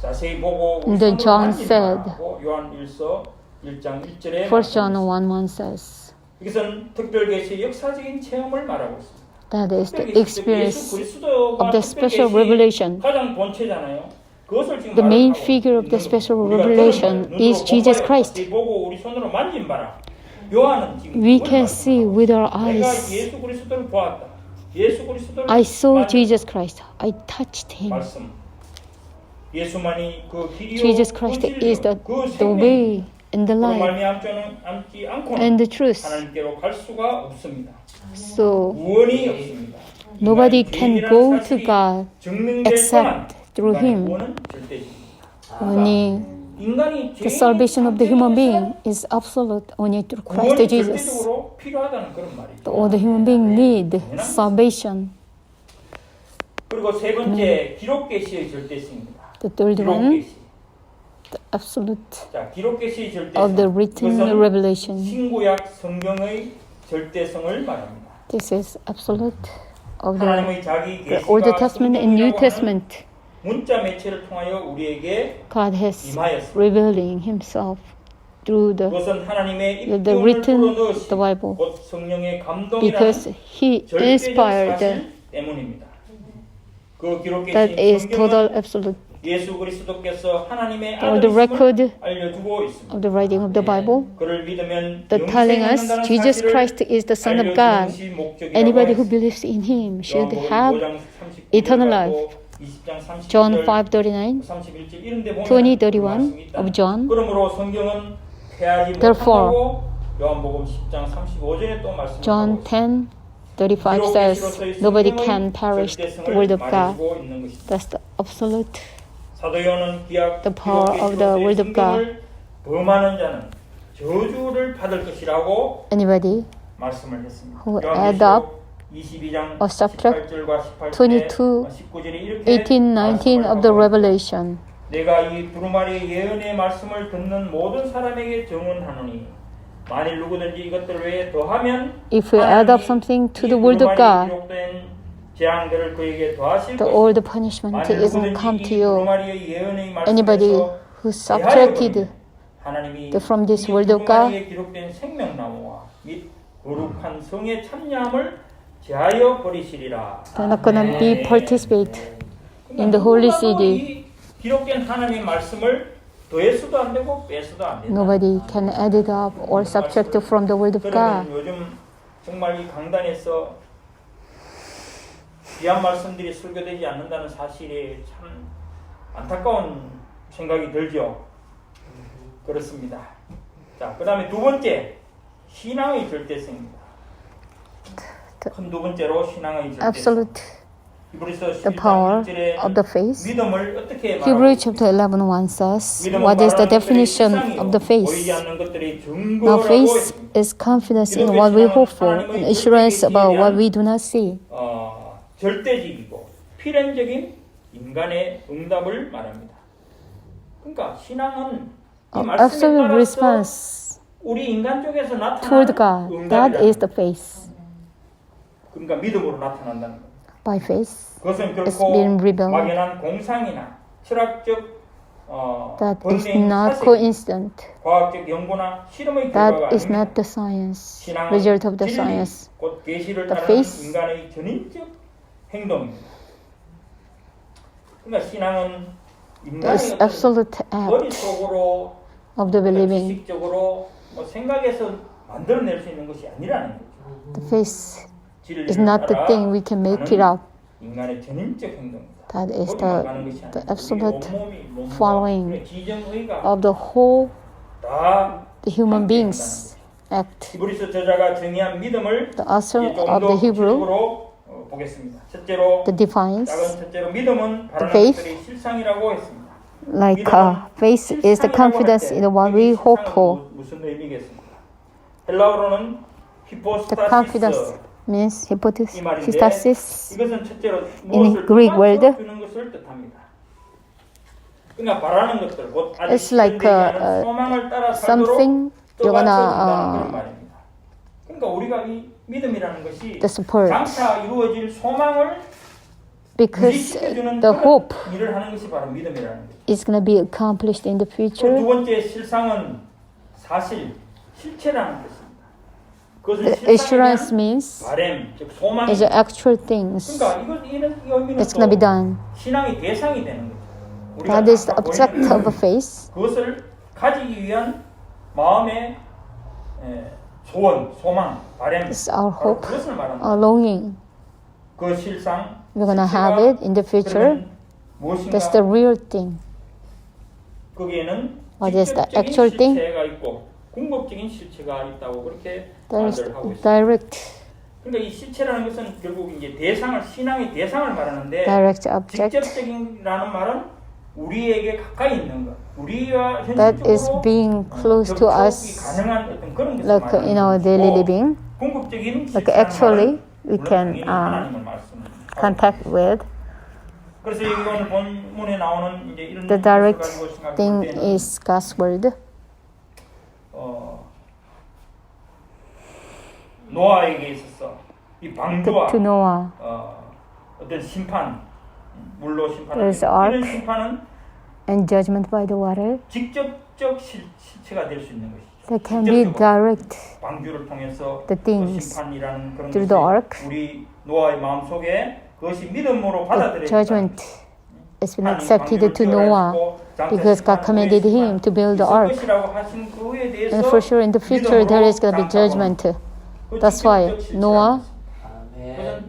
자세히 보고 우리 And then 손으로 John 만진 said, 바라고 요한일서 1장 1절에 1 John 1:1 says 이것은 특별 계시의 역사적인 체험을 말하고 있습니다. that is the 특별 experience 예수 그리스도가 of the 특별 special 계시의 revelation. 가장 본체잖아요. 그것을 지금 The main 말하고 figure of the 있는 special 우리가 revelation 들은 바요, is 눈으로 Jesus 본 바요, Christ. 자세히 보고 우리 손으로 만진 바라. 요한은 지금 We 그걸 can 말씀하고 see with our 내가 eyes. 예수 그리스도를 보았다. 예수 그리스도를 I saw 만졌다. Jesus Christ. I touched him. 말씀. 예수만이 그 길이요 Jesus Christ 그 is 진리요, the 그 생명. way and the 그로 life 말미암지 않고는 and the truth. 하나님께로 갈 수가 없습니다. So 구원이 없습니다. Nobody can go to God except through Him. Only the salvation of the human being is absolute only through Christ Jesus. All the human beings need salvation. 그리고 세 번째 기록 계시의 절대성입니다. The third 기록 one, 계시. the absolute 자, 기록 계시의 절대성. of the written 그것은 revelation. 신구약 성경의 절대성을 말합니다. This is absolute of 하나님의 자기 the 계시가 Old Testament and New 성경이라고 하는 Testament. 문자 매체를 통하여 우리에게 God has 임하였습니다. revealing Himself through 그것은 하나님의 the 입김을 written 불어넣으신 the Bible 곧 성령의 because 감동이라는 He 절대적 inspired 사실 때문입니다. 그 기록 that 계신 is total 성경은 absolute. 예수 그리스도께서 하나님의 Or the record 아들이심을 알려주고 있습니다. of the writing of the Bible, 그를 믿으면 the telling us 영생한다는 Jesus 사실을 Christ is the Son of 알려주는 God. 것이 목적이라고 Anybody who 했습니다. believes in Him should 요한복음 have 5장 39절 eternal 하고 life. 20장 30절, John 5:39, 31절 이런 데 보면 20:31 of John. 그러므로 성경은 폐하지 Therefore, 못한다고 요한복음 10장 35절에 또 말씀하고 John 10:35 says, nobody can perish the word of God. That's the absolute. 사도 요한은 The power of the word of God. 범하는 자는 저주를 받을 것이라고 Anybody 말씀을 했습니다. who add up 22장 or subtract 18절과 18절 22, 19절에 이렇게 18, 19 of the Revelation. 내가 이 두루마리의 예언의 말씀을 듣는 모든 사람에게 증언하노니 만일 누구든지 이것들 외에 더하면 If we add up something to the word of God, 기록된 재앙들을 그에게 더하실 the 것이다. all the punishment 만일 is 누구든지 not come 이 to you. 두루마리의 예언의 Anybody 말씀에서 who subtracted 하나님이 from this 이 word of God, 두루마리에 기록된 생명나무와 및 거룩한 성의 참여함을 제하여 버리시리라. they're not gonna be participate in the holy city. 이 기록된 하나님의 말씀을 더해서도 안 되고 빼서도 안 된다. Nobody can add it up or subtract it from the word of 그러면 God. 요즘 정말 이 강단에서 귀한 말씀들이 설교되지 않는다는 사실에 참 안타까운 생각이 들죠. 그렇습니다. 자, 그 다음에 두 번째, 신앙의 절대성입니다. 큰 두 번째로 신앙의 절대성. Absolute, 히브리서 the power 11절에 of the faith. 믿음을 어떻게 말하고 Hebrew chapter 11:1 says, what is the definition of the faith? 보이지 않는 것들이 Now 증거라고 faith 했습니다. is confidence in what we hope for and assurance about what we do not see. 절대적이고 필연적인 인간의 응답을 말합니다. 그러니까 신앙은 이 말씀에 Absolute 따라서 response 우리 인간 쪽에서 나타나는 toward God. That 응답이다. is the faith. 그러니까 믿음으로 나타난다는 겁니다. By faith, 그것은 it's 결코 been revealed. 막연한 공상이나 철학적 That is 번뇌인 not 사실, coincident. 과학적 연구나 실험의 That 결과가 is 아닙니다. not the science, 신앙은 result of the 진리, science. 곧 계시를 The 따르는 faith. 인간의 전인적 행동입니다. 그러니까 신앙은 인간의 It's 어떤 absolute act 머릿속으로 of the believing. 지식적으로 생각해서 만들어낼 수 있는 것이 아니라는 거죠. The faith 진리를 is not the 따라 thing we can make it 하는 up. 인간의 전인적 행동입니다. That is 머리만 가는 것이 아니라 the 우리 absolute 온몸이, 몸과 following 그래, 지정의가 of the whole 다 the human beings act. 히브리서 저자가 정의한 믿음을 The author 이제 of the Hebrew 구체적으로 보겠습니다. 첫째로 the defines 작은 첫째로 믿음은 바라는 faith. 것들이 실상이라고 했습니다. like faith is the confidence in what we hope for. 무슨 의미겠습니까? 헬라어로는 The 히포스타시스 confidence means 이 말인데 hypostasis. 이것은 첫째로 In 무엇을 Greek word, 주는 것을 뜻합니다. 그러니까 바라는 것들 곧 아직 It's like 실현되지 않은 소망을 따라 살도록 something you're 떠받쳐준다는 그런 gonna 말입니다. 그러니까 우리가 이 믿음이라는 것이 the support 장차 이루어질 소망을 because 유지시켜주는 the 그런 hope 일을 하는 것이 바로 믿음이라는 거죠. is gonna be accomplished in the 두 future. 번째 실상은 사실, 실체라는 것입니다. 그것을 The assurance 실상에 대한 means 바램, 즉 소망이 is actual things. 그러니까 이런 의미는 It's gonna be 또 done. 신앙의 대상이 되는 거죠. 우리가 That is the 아까 object 보이는 of a faith. 그것을 가지기 위한 마음의 소원, 소망, 바램 It's our 바로 hope, 그것을 말합니다. our longing. 그 실상 We're gonna 실체가 have it in the future. 그러면 무엇인가 That's the real thing. 거기에는 What is the 직접적인 actual thing? 실체가 있고 궁극적인 실체가 있다고 그렇게 There's 말을 하고 있습니다. direct 그러니까 이 실체라는 것은 결국 이제 대상을 신앙의 대상을 말하는데 direct object 직접적인라는 말은 우리에게 가까이 있는 것, 우리와 that is 현실적으로 being close to 접촉이 us, 가능한 어떤 그런 것을 like in our daily living, 궁극적인 like 실체라는 actually 말은 we 물론 can 당연히 하나님을 말씀하고. contact with. 그래서 여기 오늘 본문에 나오는 이제 이런 The 것을 direct 가지고 생각할 thing 때는 is God's word. 노아에게 있어서 이 방주와 To Noah, 어떤 심판, 물로 There is 심판하는 ark. 이런 심판은 and judgment by the water, 직접적 실체가 될 수 있는 것이죠. that can be 직접적으로 direct 방주를 통해서 the 그 things 심판이라는 그런 through 것이 the ark. 우리 노아의 마음속에 그것이 믿음으로 The 받아들여야 judgment has been accepted to Noah because God commanded him to build the ark. And for sure in the future there is going to be judgment. That's why Noah, 아멘.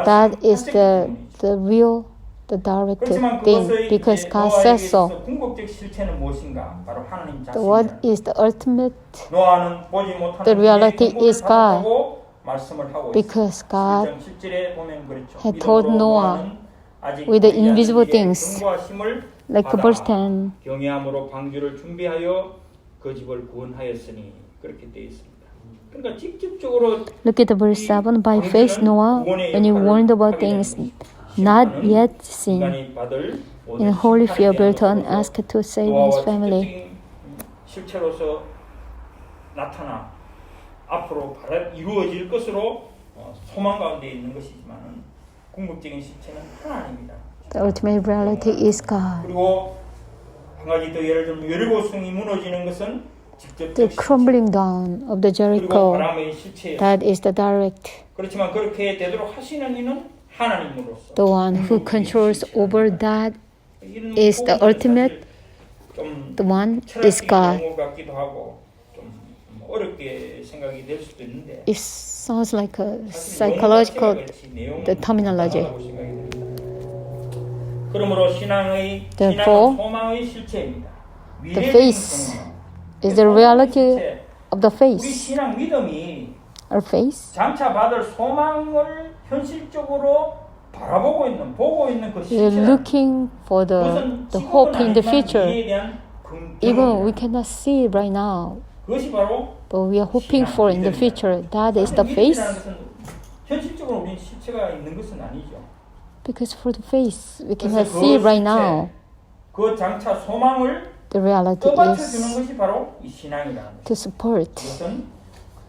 that is the real, the direct thing, because God says so. 궁극적 실체는 무엇인가? 바로 하나님 What 자신이다. is the ultimate? 노아는 보지 못하는 The reality 미래의 is 정보를 God. 받았다고 말씀을 하고 Because God 실질에 보면 그렇죠. had told 믿음으로 Noah 노아는 아직 with the 보이지 않는 invisible 미래의 things, 경고와 힘을 like 받아 verse 10. 경외함으로 방주를 준비하여 그 집을 구원하였으니 그렇게 되어 있습니다. 그러니까 직접적으로 Look at the verse 7. By faith Noah, when he warned about things not yet seen, 인간이 받을 in holy fear built on, asked to save his family. 실체로서 나타나 앞으로 이루어질 것으로 소망 가운데 있는 것이지만은 궁극적인 실체는 하나님이다. The ultimate reality is God. 그리고 한 가지 더 예를 들면 여리고성이 무너지는 것은 직접적 The 실체, crumbling down of the 그리고 Jericho, 바람의 실체예요. that is the direct, 그렇지만 그렇게 되도록 하시는 이는 하나님으로서 the one who controls over that is the ultimate, the one is God. 같기도 하고 좀 어렵게 생각이 될 수도 있는데 It sounds like a 사실 psychological 용어 자체가 그렇지, 내용은 the terminology. 다르다고 생각이 됩니다. 그러므로 신앙은 Therefore, 소망의 실체입니다. the 미래적인 face 소망. is the reality 실체. of the 우리 face. 신앙 믿음이 Our face 장차 받을 소망을 현실적으로 바라보고 있는 보고 있는 그 we are 실체. looking for the hope in the future. Even we cannot see it right now, 그것이 바로 but we are hoping for in the future. That is the face. 현실적으로 우리는 실체가 있는 것은 아니죠. Because for the face, we cannot see it right now. 그 장차 소망을 The reality 떠받쳐주는 is 것이 바로 이 신앙이라는 것. to support 이것은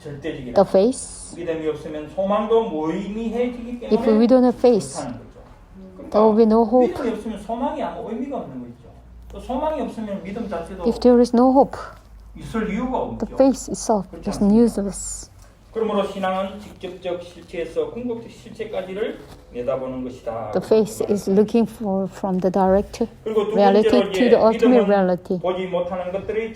절대적이다. the face. 믿음이 없으면 소망도 무의미해지기 때문에 If we don't have face, 못하는 거죠. there will be no hope. 믿음이 없으면 소망이 아무 의미가 없는 거죠. 또 소망이 없으면 믿음 자체도 If there is no hope, 있을 이유가 없죠. the face itself is useless. 그러므로 신앙은 직접적 실체에서 궁극적 실체까지를 내다보는 것이다. The face is looking for from the direct 그리고 두 reality 번째로 to the ultimate 믿음은 reality. 보지 못하는 것들의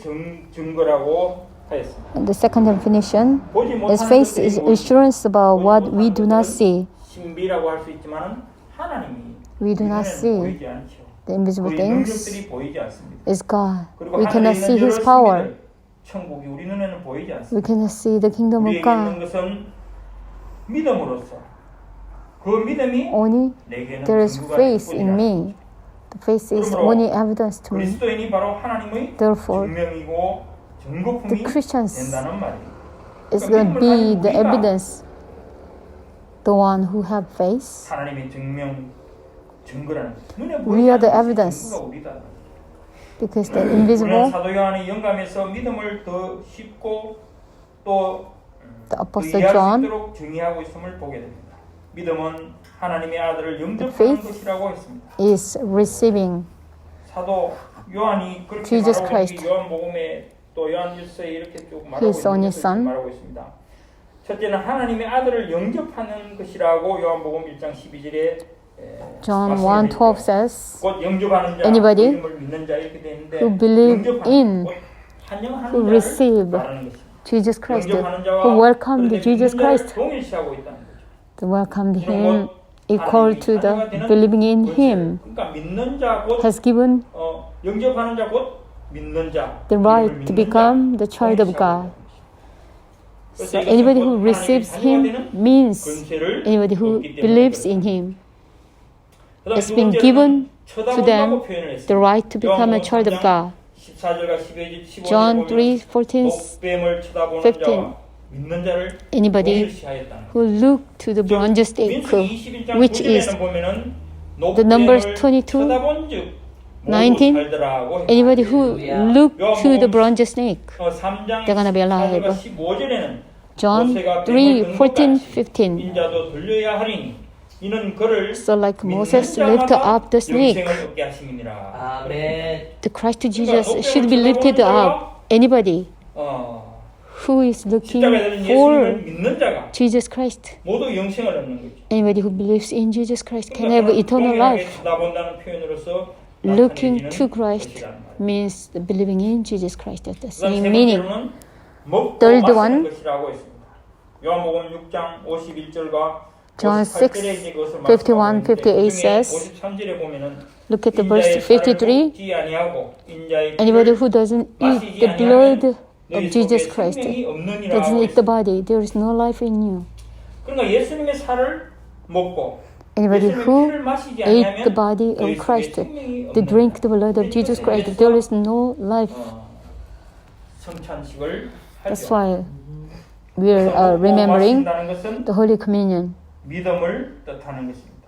증거라고 하였습니다. And the second definition 보지 is 못하는 faith is 것들이 assurance about what we do not see. 신비라고 할 수 있지만 하나님이 We do not 우리는 see 보이지 않죠. the invisible 우리 things 능력들이 보이지 않습니다. is God. 그리고 We cannot 하늘에 see 있는 His 여러 power. 신비들, 천국이 우리 눈에는 보이지 않습니다. We cannot see the kingdom of 우리에게 있는 God. 것은 믿음으로서 그 믿음이 Only 내게는 there is 증거가 faith 될 in 뿐이라. me. The faith is only evidence to me. 그리스도인이 바로 하나님의 Therefore, 증명이고 the 증거품이 Christians 된다는 말이에요. is going to be the evidence. The one who have faith. 하나님의 증거라는 눈에 We are the 않는 evidence. 증거가 우리다. Because the 우리는 invisible, 사도 요한의 영감에서 믿음을 더 쉽고 또 the 더 Apostle 이해할 수 John, 있도록 정의하고 있음을 보게 됩니다. 믿음은 하나님의 아들을 영접하는 faith 것이라고 했습니다. is receiving 사도 요한이 그렇게 Jesus 말하고 Christ. 요한복음에 또 요한일서에 이렇게 쭉 말하고 His only 있는 것을 Son. 말하고 있습니다. 첫째는 하나님의 아들을 영접하는 것이라고 요한복음 1장 12절에 John 1:12 says, 곧 영접하는 자, Anybody 이름을 믿는 자 이렇게 되어 있는데 who believe 영접하는, in, 곧 환영하는 who 자를 receive 말하는 것입니다. Jesus Christ, 영접하는 자와 who welcomed 그런데 Jesus 믿는 자를 Christ, 동일시하고 있다는 거죠. to welcome Him equal to the believing in Him, 그러니까 믿는 자 곧 has given 영접하는 자 곧 믿는 자 the right to become the child of God. So anybody who receives him means anybody who believes in him. It's been given to them the right to become a child of God. John 3:14-15. Anybody who look to the bronze stake, which is the numbers 22, 19. Anybody who look to the bronze snake, they're gonna be alive. John 3:14-15. So like Moses lifted up the snake, 아멘. the Christ Jesus should be lifted up. Anybody who is looking for Jesus Christ, 모두 영생을 얻는 거죠. anybody who believes in Jesus Christ can have eternal life. 쳐다본다는 표현으로서 Looking to Christ means believing in Jesus Christ at the same meaning. Third one, 요한복음 6장 51절과 John 6:51-58 says, look at the verse 53. Anybody who doesn't eat the blood of Jesus Christ doesn't eat the body. There is no life in you. 그러니까 예수님의 살을 먹고 Anybody who ate the body of Christ, to drink the blood of Jesus Christ, there is no life. 성찬식을 That's 하죠. why we are remembering the Holy Communion. 믿음을 뜻하는 것입니다.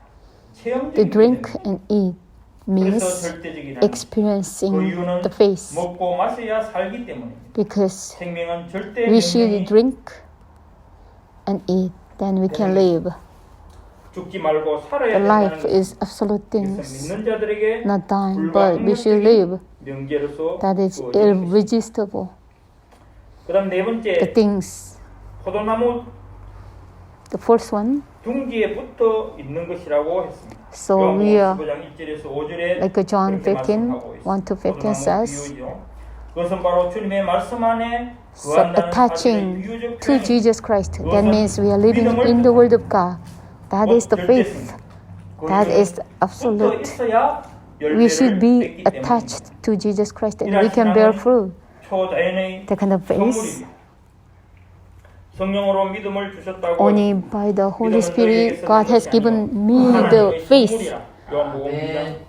The 체험적인 drink 믿음. and eat means 그래서 절대적이라는 그 experiencing 이유는 the faith. 먹고 마셔야 살기 때문입니다. Because 생명은 절대 we should 명령이 drink and eat, then we can live. 죽지 말고 살아야 The life 된다는 is absolute 그래서 things, 믿는 자들에게 not dying, but we should live. 명제로서 That is 주어진 것입니다. irresistible. 그다음 네 The 번째 things. 포도나무 The first one, 둥지에 붙어 있는 것이라고 했습니다. so 요한복음 we are 15장 1절에서 5절에 like John 그렇게 15, 말씀하고 있습니다. 1-15 says, 비유죠. 그것은 바로 주님의 말씀 안에 so 거한다는 attaching 사실의 비유적 to 표현입니다. Jesus Christ. That means we are living in the Word of God. That is the faith. That is absolute. We should be attached to Jesus Christ and we can bear fruit. 초자연의 That kind of faith. 선물입니다. 성령으로 믿음을 주셨다고 Only by the Holy Spirit, God has given me the faith. 요한복음 2장 아멘.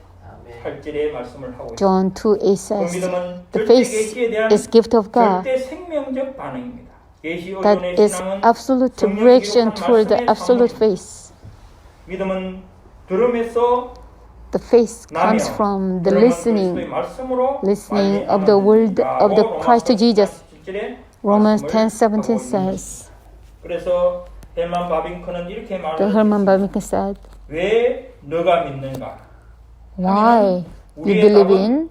8절의 말씀을 하고 있습니다. John 2:8 says, 그 믿음은 the 절대 faith 계시에 대한 is gift of God. 절대 생명적 반응입니다. 계시 That 의존의 is 신앙은 absolute 성령 reaction 기록한 toward the 말씀의 absolute 사물. faith. 믿음은 들음에서 The faith comes 나며 from the 들음은 listening 그리스도의 말씀으로 listening 말미암아 of the word of the 라고 Christ Jesus. 로마서 17절에 Romans 말씀을 10:17 하고 says, 그래서 헬만 바빙크는 이렇게 the Herman 말을 Bavinck said, 왜 너가 믿는가? why you 우리의 believe 답은 in?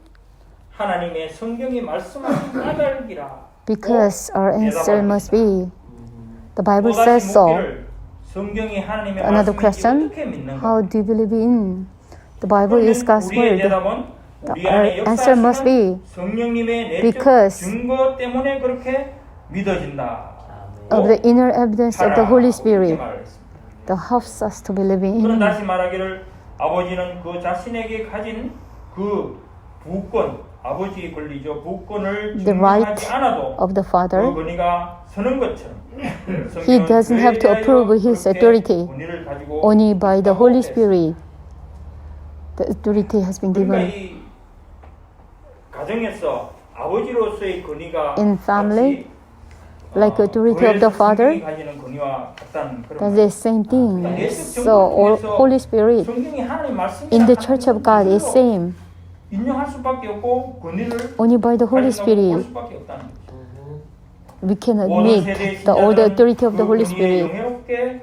하나님의 성경이 말씀하신 까닭이라. Because our answer must be, the Bible 또다시 says so. 묻기를 성경이 하나님의 Another 말씀인지 question, 어떻게 믿는가? how do you believe in? The Bible is God's 우리의 word. 대답은 The 우리 안에 answer must be, 역사하시는 성령님의 내적 because 증거 때문에 그렇게 믿어진다. of the inner evidence of the Holy Spirit, 말했습니다. that helps us to believe in 그는 Him. 다시 말하기를 아버지는 그 자신에게 가진 그 부권, 아버지의 권리죠. 부권을 The right 증명하지 않아도 of the 그 Father, 권위가 서는 것처럼 He doesn't have to approve His authority. 권위를 가지고 Only by the Holy 했습니다. Spirit, the authority has been 그러니까 given. 이 가정에서 아버지로서의 권위가 In family, 같이, like authority of the 교회에서 Father, 성경이 가지는 권위와 같다는 그런 that's the same thing. So Holy Spirit 성경이 하나님 말씀이 in the Church of God is same. 인용할 수밖에 없고 권위를 Only by the Holy 가지고 올 Spirit 수밖에 없다는 거죠. we can 모든 admit 세대의 all the 신자들은 authority of the 그 Holy 권위에 Spirit. 영예롭게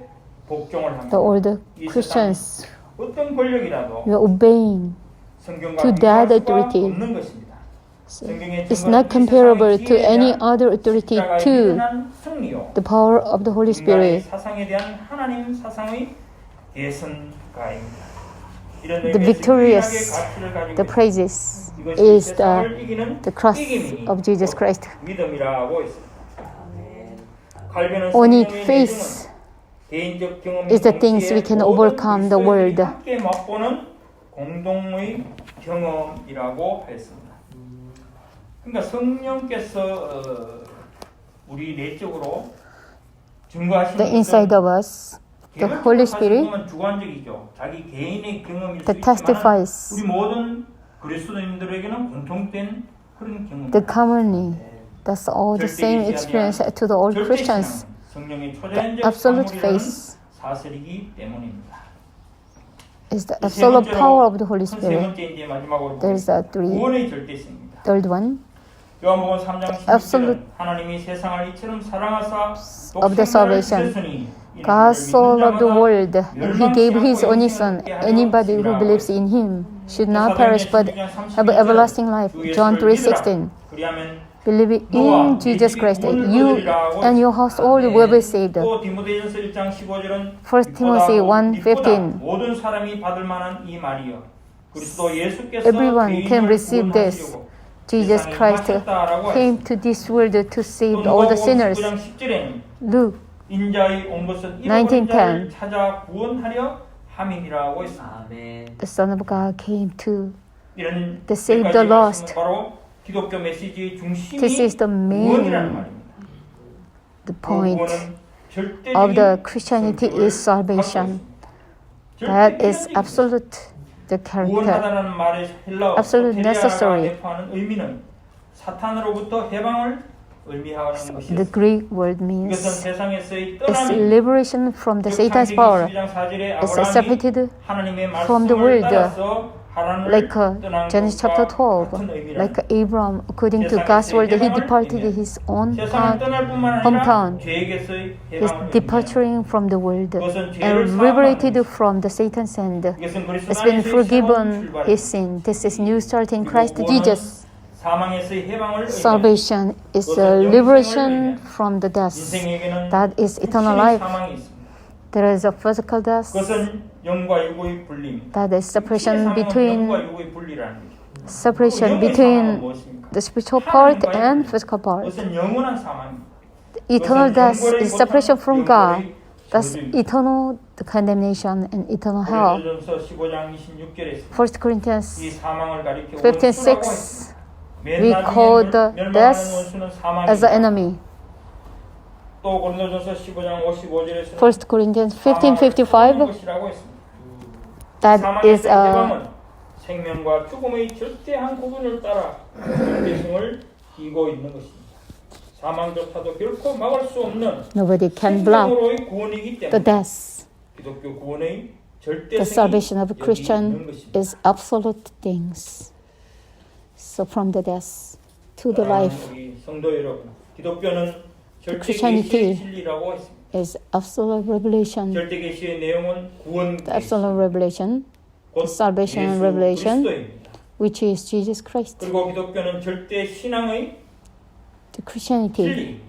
복종을 합니다. The all the 이 Christians, 세상 어떤 권력이라도 we are obeying. 성경과 to 비교할 that 수가 authority. 없는 것입니다. 성경의 It's 증거는 not 이 comparable 세상의 to 지혜에 any 대한 other authority 십자가의 to 미련한 승리요. the power of the Holy 인간의 Spirit. 사상에 대한 하나님 사상의 예선가입니다. 이런 The 의미에서 victorious, 유일하게 가치를 가지고 the praises 이것이 is 세상을 이기는 the cross 이김이니 of Jesus Christ. 믿음이라고 있습니다. 아멘. 칼빈은 Only 성령의 faith 내중은 개인적 경험 is the things we can overcome the world. 함께 맛보는 공동의 경험이라고 했습니다. 그러니까 성령께서 우리 내적으로 증거하시는 the inside of us. The Holy Spirit 경험은 주관적이죠. 자기 개인의 경험일 수 that 있지만 testifies 우리 모든 그리스도인들에게는 공통된 그런 경험. the commonly. That's all the same experience to the all Christians. 성령의 The 초자연적 absolute 사물이라는 faith 사실이기 때문입니다. is the absolute power of the Holy 세 Spirit. 번째 이제 마지막으로 There's a 구원의 절대성입니다. third one. 요한복음 3장 16절은 absolute 하나님이 세상을 이처럼 사랑하사 of the salvation. God so loved the world, and He gave His only Son. Anybody who believes in Him should not perish but have everlasting life. John 3:16. Believe in Jesus Christ, you and your household will be saved. 또 디모데전서 1장 15절은 1 Timothy 1:15. 모든 사람이 받을 만한 이 말이요. 그리스도 예수께서 Everyone can receive this. 구원하시려고 Jesus 세상에 Christ 오셨다라고 came to this world to save all the sinners. 9장 10절에는 Luke 인자의 온 것은 19:10. 잃어버린 자를 찾아 구원하려 함이니라고 했습니다. 아멘. the Son of God came to 이런 to save 몇 the 가지 lost. 말씀은 바로 기독교 메시지의 중심이 This is the 구원이라는 main 말입니다. the 그 point 구원은 절대적인 of the Christianity 성격을 is salvation. 갖고 있습니다. That is 절대적인 absolute the character. 구원하다라는 말의 헬라어 absolute necessary. 대표하는 의미는 사탄으로부터 해방을 의미하는 The 것이었습니다. Greek word 이것은 means 세상에서의 it's 떠남이 liberation from the Satan's power. It's separated from the world, like Genesis chapter 12, like Abraham, according to God's word, he departed his own hometown. He's departing from the world and liberated from the Satan's hand. It's been forgiven his sin. This is new start in Christ Jesus. Salvation is a liberation from the death. That is eternal life. There is a physical death. 그것은 영과 육의 분리입니다. That is separation between 영과 육의 분리라는 거죠. separation 영의 사망은 between 무엇입니까? the spiritual part and physical part. 그것은 영원한 사망입니다. Eternal death is separation from God. That's eternal condemnation and eternal hell. 고린도전서 15장 26절에 1 Corinthians 이 사망을 가리켜 15:6 we call the death as an enemy. 또 고린도전서 15장 55절에서는 1 Corinthians 15:55 that is a 생명과 죽음의 절대한 구분을 따라 절대성을 띠고 있는 것입니다. 사망조차도 결코 막을 수 없는 nobody can block 생명으로의 구원이기 the 때문에 death. 기독교 구원의 The 절대성이 salvation of a 여기 있는 Christian 것입니다. is absolute things. So from the death to the life 우리 성도 여러분, 기독교는 절대 Christianity 계시의 진리라고 했습니다. is absolute revelation. 절대 계시의 내용은 구원 The absolute revelation, 곧 salvation 예수 revelation, 그리스도입니다. which is Jesus Christ. 그리고 기독교는 절대 신앙의 The Christianity 진리입니다.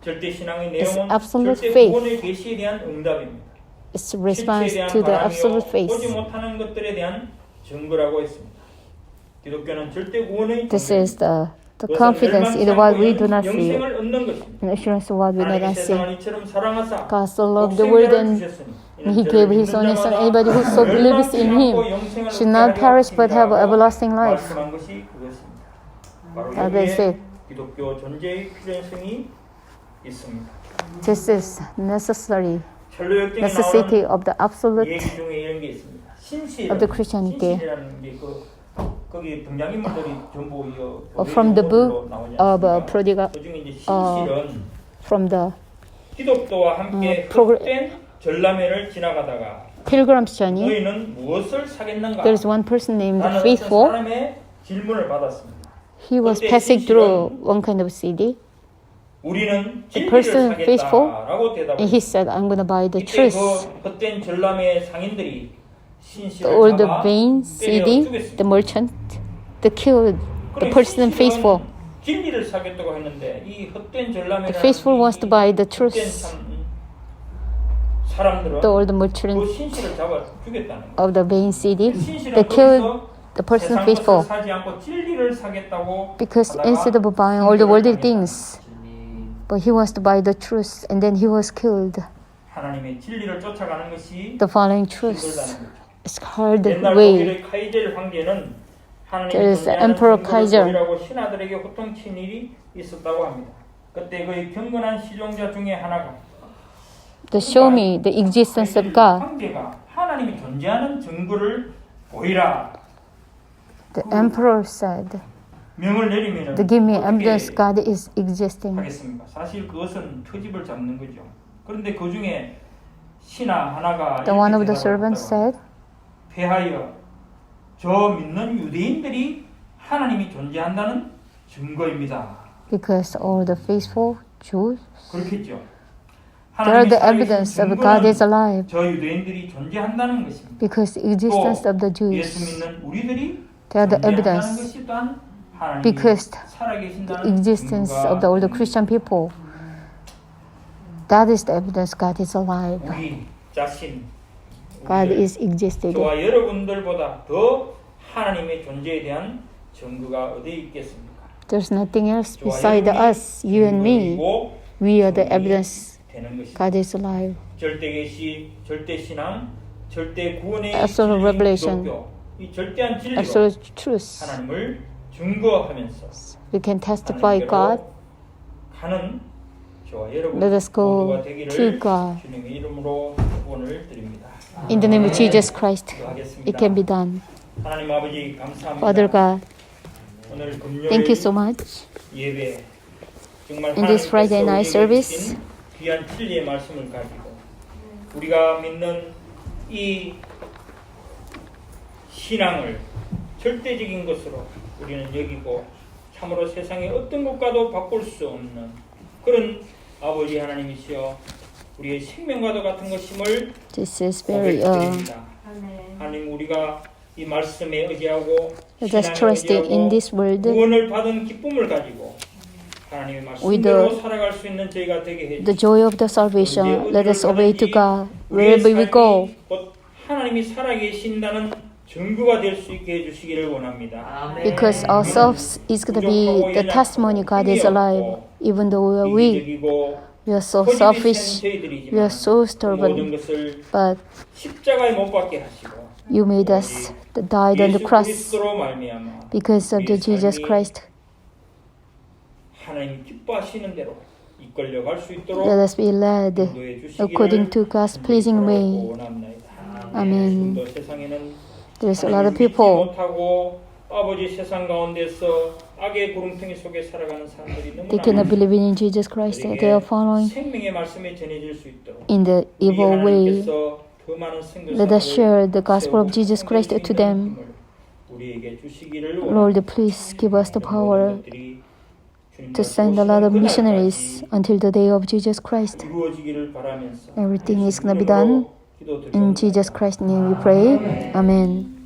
절대 신앙의 is 내용은 absolute 절대 faith. 구원의 계시에 대한 응답입니다. is 실체에 response 대한 to the 바람이요 absolute 보지 faith. 못하는 것들에 대한 증거라고 했습니다. 기독교는 절대 구원의 This 증거입니다. is the confidence in what we do not see, 영생을 얻는 것입니다. and assurance of what we do 하나님이 not see. 세상을 이처럼 사랑하사 God so loved the world and He gave His only Son. Anybody who so believes in Him should not perish but have everlasting life. 말씀한 것이 그것입니다. 바로 That is 여기에 it. 기독교 존재의 필요성이 있습니다. This is necessary, 철로 역정에 necessity 나오는 of the absolute 얘기 중에 이런 게 있습니다. of the Christianity. 신실이라는 게 거기 등장인물들이 전부 From the book of Prodigal, 그 중에 이제 신실은 from the 기독교와 함께 헛된 전람회를 지나가다가 Pilgrim's Journey, 너희는 무엇을 사겠는가? there is one person named 나는 어떤 Faithful. 사람의 질문을 받았습니다. He was passing through one kind of city, 우리는 The 진리를 person faithful, 사겠다라고 and 대답했습니다. he said, "I'm going to buy the 이때 truth." 그 헛된 전람회 상인들이 The 신실을 old 잡아 vain 때려 city, 죽였습니다. the merchant, they killed the person faithful. 진리를 사겠다고 했는데 이 헛된 전람회라는 The faithful wants to buy the truth. 사람들은 The old 그 merchant 신실을 잡아 죽였다는 거예요. of the vain city, 신실은 they killed 거기서 the person 세상 faithful 것을 사지 않고 진리를 사겠다고 because 하다가 instead of buying all the worldly 신실을 things, but he wants to buy the truth, and then he was killed. 하나님의 진리를 쫓아가는 것이 The following 힘들다는 truth 거죠. is hard 옛날 way. 독일의 카이젤 황제는 하나님의 There is 존재하는 Emperor 증거를 Kaiser. 보이라고 신하들에게 호통친 일이 있었다고 합니다. 그때 그의 경건한 시종자 중에 하나가 to show me the existence of God. 황제가 하나님이 존재하는 증거를 보이라. The emperor said, 명을 내리면 to give me evidence God is existing. 하겠습니까? 사실 그것은 트집을 잡는 거죠. 그런데 그 중에 신하 하나가 The one of the 이렇게 servants 대답을 said, 패하여 저 믿는 유대인들이 하나님이 존재한다는 증거입니다. because all the faithful Jews, 그렇겠죠. they are 하나님이 the 살아계신 evidence of God is 증거는 alive. 저 유대인들이 존재한다는 것입니다. Because the existence of the 또 예수 Jews, 믿는 우리들이 they are the 존재한다는 evidence. 것이 또한 하나님이 Because the 살아계신다는 existence of the older 증거가 Christian people, that is the evidence God is alive. 우리 자신 God 우리들, is existed. 저와 여러분들보다 더 하나님의 존재에 대한 증거가 어디에 있겠습니까? There's nothing else 저와 beside 여러분이 us, you and me. 증거이고 We are the 증거이 evidence 되는 것입니다. God is alive. 절대 계시, 절대 신앙, 절대 구원의 Absolute 진리, revelation. 기독교, 이 절대한 진리로 Absolute truth. 하나님을 증거하면서 We can testify God. 하나님께로 가는 저와 여러분 Let us go 모두가 to 되기를 God. 주님의 이름으로 축원을 드립니다. In the name of Jesus Christ, 기도하겠습니다. it can be done. 하나님 아버지 감사합니다. Father God, 오늘 금요일 thank you so much. 예배 정말 In this Friday night 하나님께서 우리에게 service, 주신 귀한 진리의 말씀을 가지고 우리가 믿는 이 신앙을 절대적인 것으로 우리는 여기고 참으로 세상의 어떤 것과도 바꿀 수 없는 그런 아버지 하나님이시여 우리의 생명과도 같은 것임을 This is very, 고백드립니다. 하나님 우리가 이 말씀에 의지하고 let us 신앙에 trust in 의지하고 this word. 구원을 받은 기쁨을 가지고 하나님의 With 말씀대로 살아갈 수 있는 저희가 되게 해 The joy of the salvation, let us obey to God 우리의 wherever we go. 삶이 곧 하나님이 살아계신다는 증거가 될 수 있게 해주시기를 원합니다. Because ourselves is going to be the testimony God is alive. Even though we are weak, 이기적이고 we are so 고집이 selfish, 센 저희들이지만 we are so 모든 stubborn, 것을 but 십자가에 못 박게 하시고 you made us died on the 예수 cross 그리스도로 말미암아 because of the Jesus Christ. 하나님 기뻐하시는 대로 이끌려 갈 수 있도록 Let us be led 인도해 주시기를 according to God's pleasing way. 원합니다. Amen. 지금도 세상에는 There's a lot of 하나님을 믿지 people. 못하고 아버지 세상 가운데서 악의 구름텅이 속에 살아가는 사람들이 너무 They cannot believe in Jesus Christ. They are following 생명의 말씀이 전해질 수 있도록 in the 우리 evil way. 하나님께서 더 많은 선교사들을 Let us share the gospel of 세우고 Jesus Christ 섬길 수 to 있는 them. 힘을 우리에게 주시기를 Lord, please give us the power to send a lot of missionaries until the day of Jesus Christ. 이루어지기를 바라면서 Everything is going to be done. In Jesus Christ's name we pray. Amen.